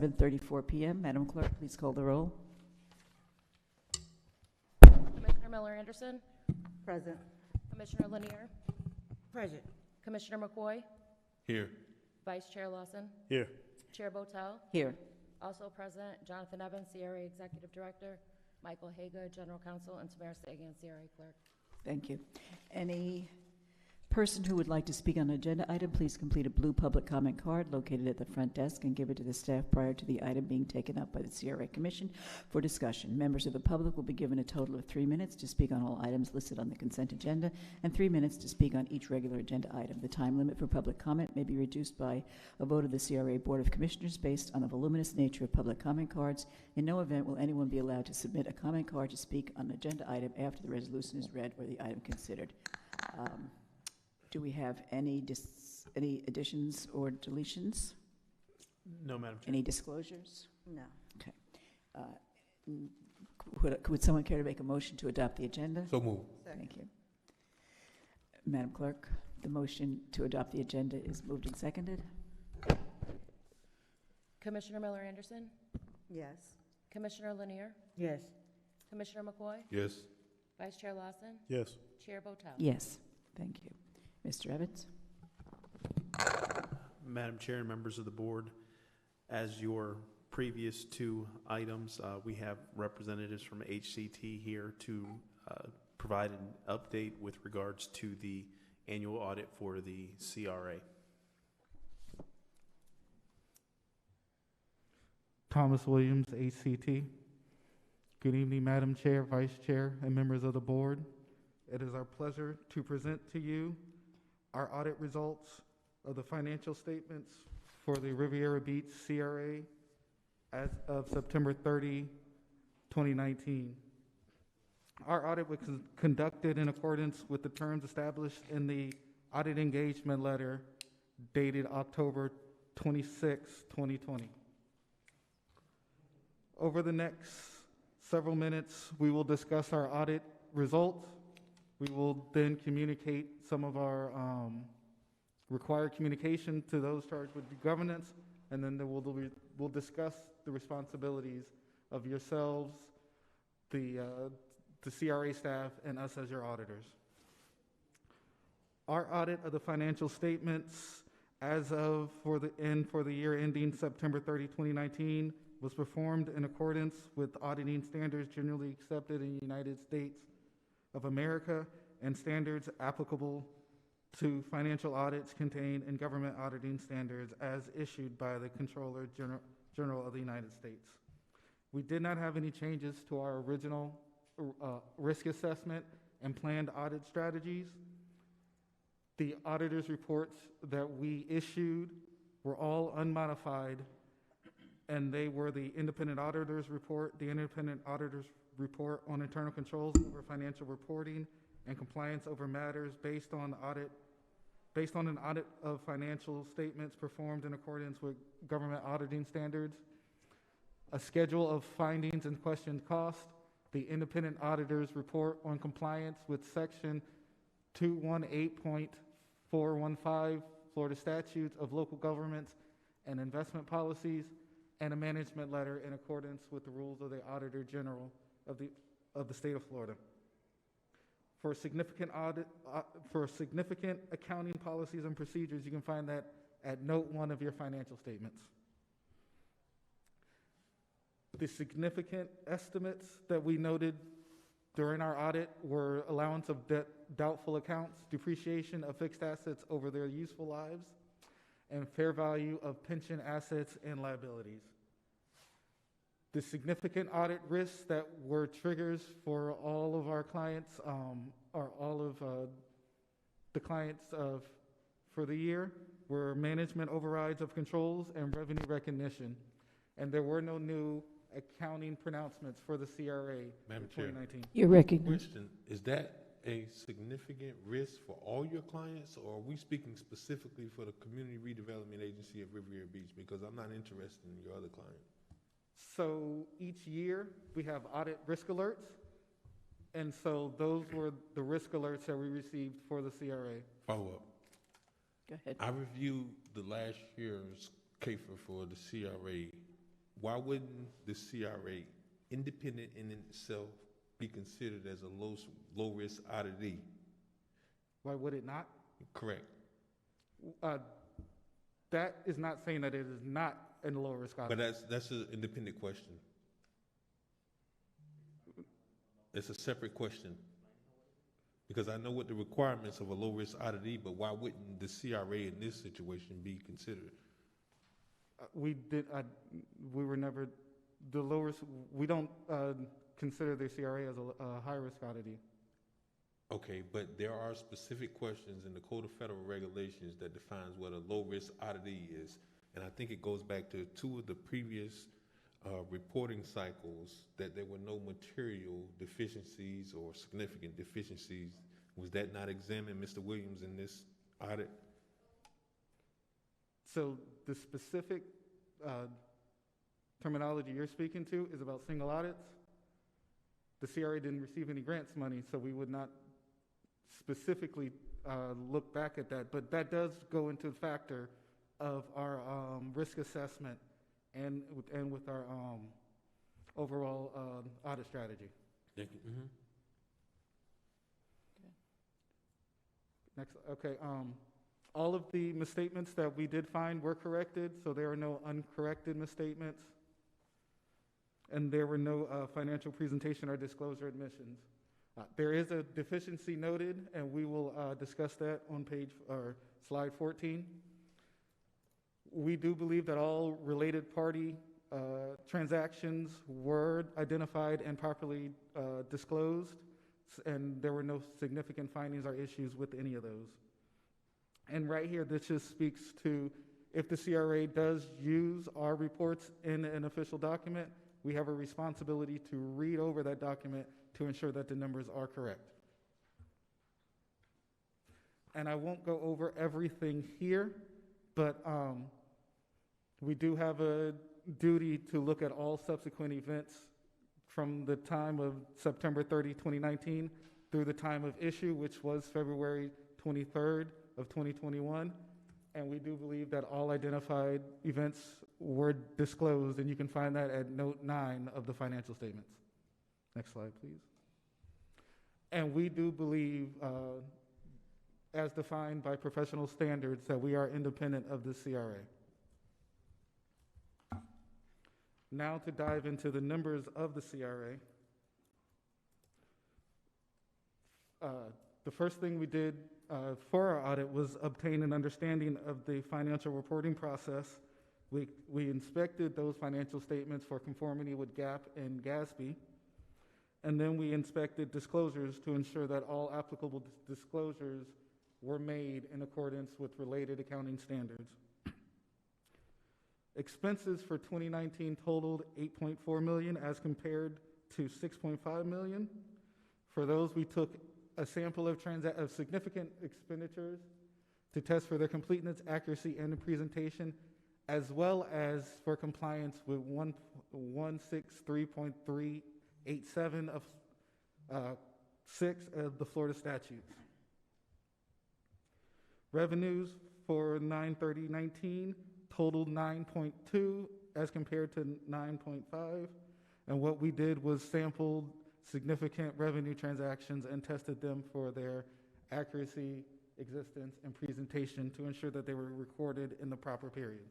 7:34 p.m. Madam Clerk, please call the roll. Commissioner Miller Anderson, Present. Commissioner Lanier, Present. Commissioner McCoy, Here. Vice Chair Lawson, Here. Chair Botel, Here. also present Jonathan Evans, CRA Executive Director, Michael Haga, General Counsel, and Samara Sagan, CRA Clerk. Thank you. Any person who would like to speak on an agenda item, please complete a blue public comment card located at the front desk and give it to the staff prior to the item being taken up by the CRA Commission for discussion. Members of the public will be given a total of 3 minutes to speak on all items listed on the consent agenda and 3 minutes to speak on each regular agenda item. The time limit for public comment may be reduced by a vote of the CRA Board of Commissioners based on the voluminous nature of public comment cards. In no event will anyone be allowed to submit a comment card to speak on an agenda item after the resolution is read or the item considered. Do we have any additions or deletions? No, Madam Chair. Any disclosures? No. Okay. Would someone care to make a motion to adopt the agenda? So move. Thank you. Madam Clerk, the motion to adopt the agenda is moved and seconded. Commissioner Miller Anderson, Yes. Commissioner Lanier, Yes. Commissioner McCoy, Yes. Vice Chair Lawson, Yes. Chair Botel. Yes. Thank you. Mr. Evans? Madam Chair and members of the board, as your previous two items, we have representatives from HCT here to provide an update with regards to the annual audit for the CRA. Thomas Williams, ACT. Good evening, Madam Chair, Vice Chair, and members of the board. It is our pleasure to present to you our audit results of the financial statements for the Riviera Beach CRA as of September 30, 2019. Our audit was conducted in accordance with the terms established in the audit engagement letter dated October 26, 2020. Over the next several minutes, we will discuss our audit results. We will then communicate some of our required communication to those charged with governance, and then we'll discuss the responsibilities of yourselves, the CRA staff, and us as your auditors. Our audit of the financial statements as of for the year ending September 30, 2019 was performed in accordance with auditing standards generally accepted in the United States of America and standards applicable to financial audits contained in government auditing standards as issued by the Comptroller General of the United States. We did not have any changes to our original risk assessment and planned audit strategies. The auditor's reports that we issued were all unmodified, and they were the independent auditor's report, the independent auditor's report on internal controls over financial reporting and compliance over matters based on an audit of financial statements performed in accordance with government auditing standards, a schedule of findings and questioned cost, the independent auditor's report on compliance with section 218.415 Florida statutes of local governments and investment policies, and a management letter in accordance with the rules of the Auditor General of the state of Florida. For significant accounting policies and procedures, you can find that at note 1 of your financial statements. The significant estimates that we noted during our audit were allowance of doubtful accounts, depreciation of fixed assets over their useful lives, and fair value of pension assets and liabilities. The significant audit risks that were triggers for all of our clients, or all of the clients for the year, were management overrides of controls and revenue recognition. And there were no new accounting pronouncements for the CRA Madam for 2019. You're recognized. Question, is that a significant risk for all your clients, or are we speaking specifically for the Community Redevelopment Agency of Riviera Beach? Because I'm not interested in your other client. So each year we have audit risk alerts, and so those were the risk alerts that we received for the CRA. Follow up. Go ahead. I reviewed the last year's CAFR for the CRA why wouldn't the CRA, independent in itself, be considered as a low-risk oddity? Why would it not? Correct. That is not saying that it is not a low-risk But oddity. that's an independent question. It's a separate question. Because I know what the requirements of a low-risk oddity, but why wouldn't the CRA in this situation be considered? We were never, the lowest, we don't consider the CRA as a high-risk oddity. Okay, but there are specific questions in the Code of Federal Regulations that defines what a low-risk oddity is. And I think it goes back to two of the previous reporting cycles that there were no material deficiencies or significant deficiencies. Was that not examined, Mr. Williams, in this audit? So the specific terminology you're speaking to is about single audits. The CRA didn't receive any grants money, so we would not specifically look back at that. But that does go into the factor of our risk assessment and with our overall audit strategy. Thank you. Mm-hmm. Next, okay. All of the misstatements that we did find were corrected, so there are no uncorrected misstatements, and there were no financial presentation or disclosure admissions. There is a deficiency noted, and we will discuss that on slide 14. We do believe that all related party transactions were identified and properly disclosed, and there were no significant findings or issues with any of those. And right here, this just speaks to if the CRA does use our reports in an official document, we have a responsibility to read over that document to ensure that the numbers are correct. And I won't go over everything here, but we do have a duty to look at all subsequent events from the time of September 30, 2019 through the time of issue, which was February 23rd of 2021. And we do believe that all identified events were disclosed, and you can find that at note 9 of the financial statements. Next slide, please. And we do believe, as defined by professional standards, that we are independent of the CRA. Now to dive into the numbers of the CRA. The first thing we did for our audit was obtain an understanding of the financial reporting process. We inspected those financial statements for conformity with GAAP and GASB, and then we inspected disclosures to ensure that all applicable disclosures were made in accordance with related accounting standards. Expenses for 2019 totaled $8.4 million as compared to $6.5 million. For those, we took a sample of significant expenditures to test for their completeness, accuracy, and the presentation, as well as for compliance with 163.387 of 6 of the Florida statutes. Revenues for 9/30/19 totaled 9.2 as compared to 9.5. And what we did was sampled significant revenue transactions and tested them for their accuracy, existence, and presentation to ensure that they were recorded in the proper period.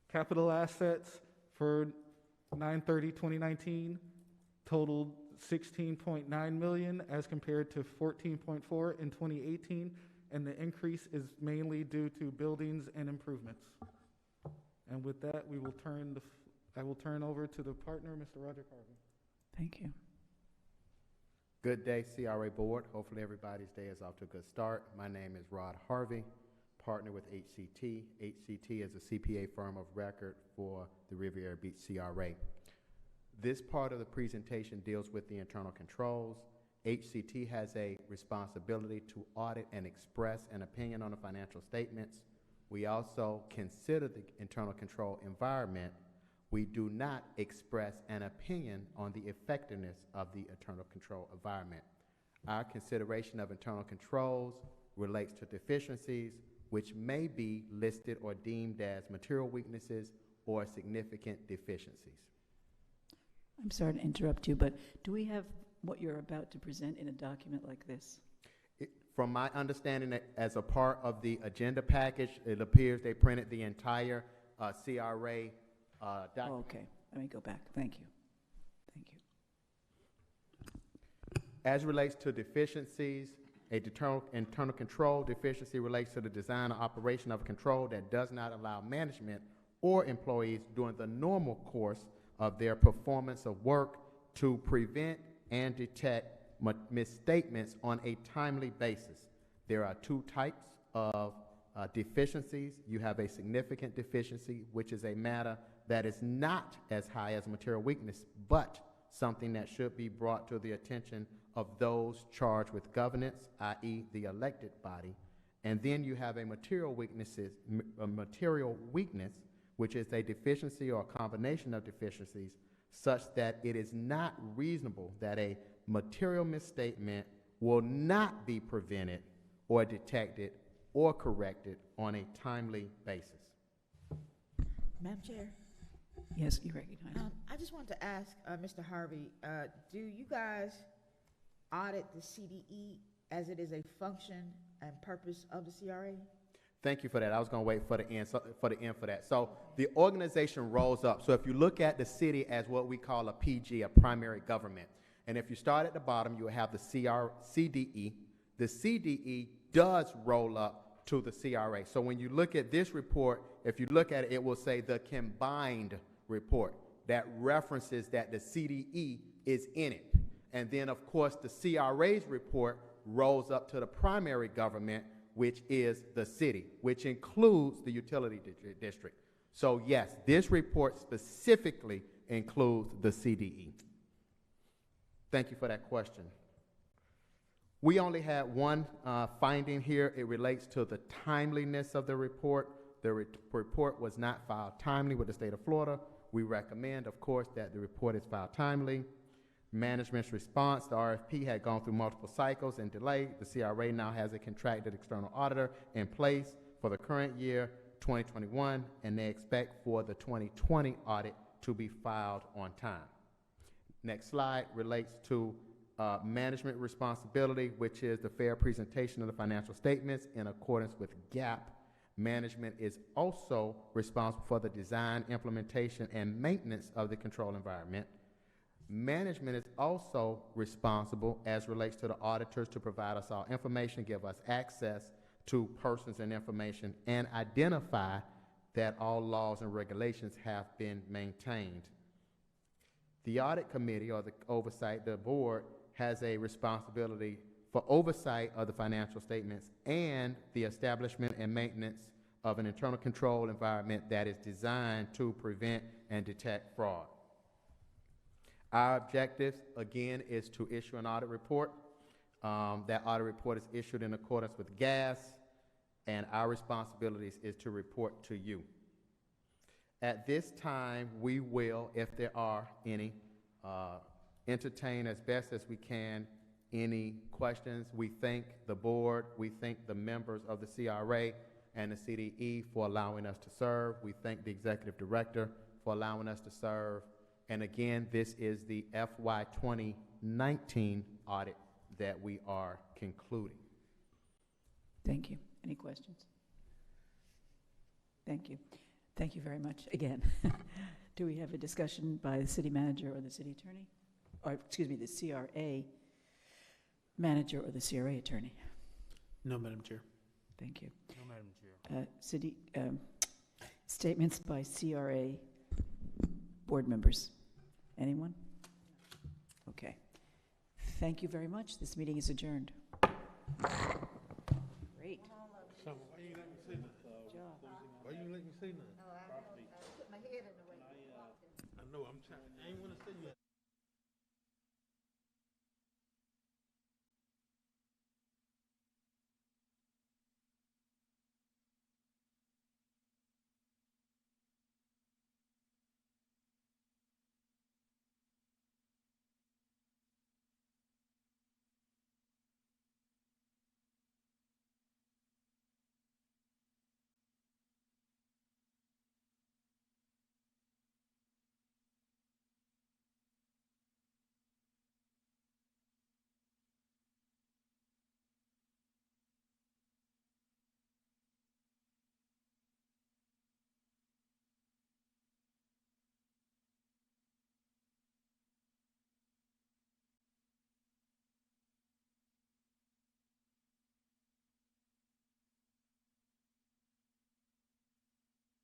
Capital assets for 9/30/2019 totaled $16.9 million as compared to $14.4 in 2018, and the increase is mainly due to buildings and improvements. And with that, I will turn over to the partner, Mr. Roger Carvey. Thank you. Good day, CRA Board. Hopefully everybody's day is off to a good start. My name is Rod Harvey, partner with HCT. HCT is a CPA firm of record for the Riviera Beach CRA. This part of the presentation deals with the internal controls. HCT has a responsibility to audit and express an opinion on the financial statements. We also consider the internal control environment. We do not express an opinion on the effectiveness of the internal control environment. Our consideration of internal controls relates to deficiencies which may be listed or deemed as material weaknesses or significant deficiencies. I'm sorry to interrupt you, but do we have what you're about to present in a document like this? From my understanding, as a part of the agenda package, it appears they printed the entire CRA document. Oh, okay, let me go back. Thank you. Thank you. As relates to deficiencies, internal control deficiency relates to the design or operation of a control that does not allow management or employees during the normal course of their performance of work to prevent and detect misstatements on a timely basis. There are two types of deficiencies. You have a significant deficiency, which is a matter that is not as high as material weakness, but something that should be brought to the attention of those charged with governance, i.e. the elected body. And then you have a material weakness, which is a deficiency or a combination of deficiencies such that it is not reasonable that a material misstatement will not be prevented or detected or corrected on a timely basis. Madam Chair? Yes, you recognize. I just want to ask Mr. Harvey, do you guys audit the CDE as it is a function and purpose of the CRA? Thank you for that. I was going to wait for the end for that. So the organization rolls up. So if you look at the city as what we call a PG, a primary government, and if you start at the bottom, you will have the CDE. The CDE does roll up to the CRA. So when you look at this report, if you look at it, it will say the combined report. That references that the CDE is in it. And then, of course, the CRA's report rolls up to the primary government, which is the city, which includes the utility district. So yes, this report specifically includes the CDE. Thank you for that question. We only had one finding here. It relates to the timeliness of the report. The report was not filed timely with the state of Florida. We recommend, of course, that the report is filed timely. Management's response, the RFP had gone through multiple cycles and delayed. The CRA now has a contracted external auditor in place for the current year, 2021, and they expect for the 2020 audit to be filed on time. Next slide relates to management responsibility, which is the fair presentation of the financial statements in accordance with GAAP. Management is also responsible for the design, implementation, and maintenance of the control environment. Management is also responsible as relates to the auditors to provide us all information, give us access to persons and information, and identify that all laws and regulations have been maintained. The audit committee or the oversight, the board, has a responsibility for oversight of the financial statements and the establishment and maintenance of an internal control environment that is designed to prevent and detect fraud. Our objective, again, is to issue an audit report. That audit report is issued in accordance with GAS, and our responsibilities is to report to you. At this time, we will, if there are any, entertain as best as we can any questions. We thank the board, we thank the members of the CRA and the CDE for allowing us to serve. We thank the executive director for allowing us to serve. And again, this is the FY 2019 audit that we are concluding. Thank you. Any questions? Thank you. Thank you very much again. Do we have a discussion by the city manager or the city attorney? Or, excuse me, the CRA manager or the CRA attorney? No, Madam Chair. Thank you. No, Madam Chair. City statements by CRA board members. Anyone? Okay. Thank you very much. This meeting is adjourned. Great. So why you let me say nothing? Why you let me say nothing? I put my head in the way. I know, I'm trying, I ain't wanna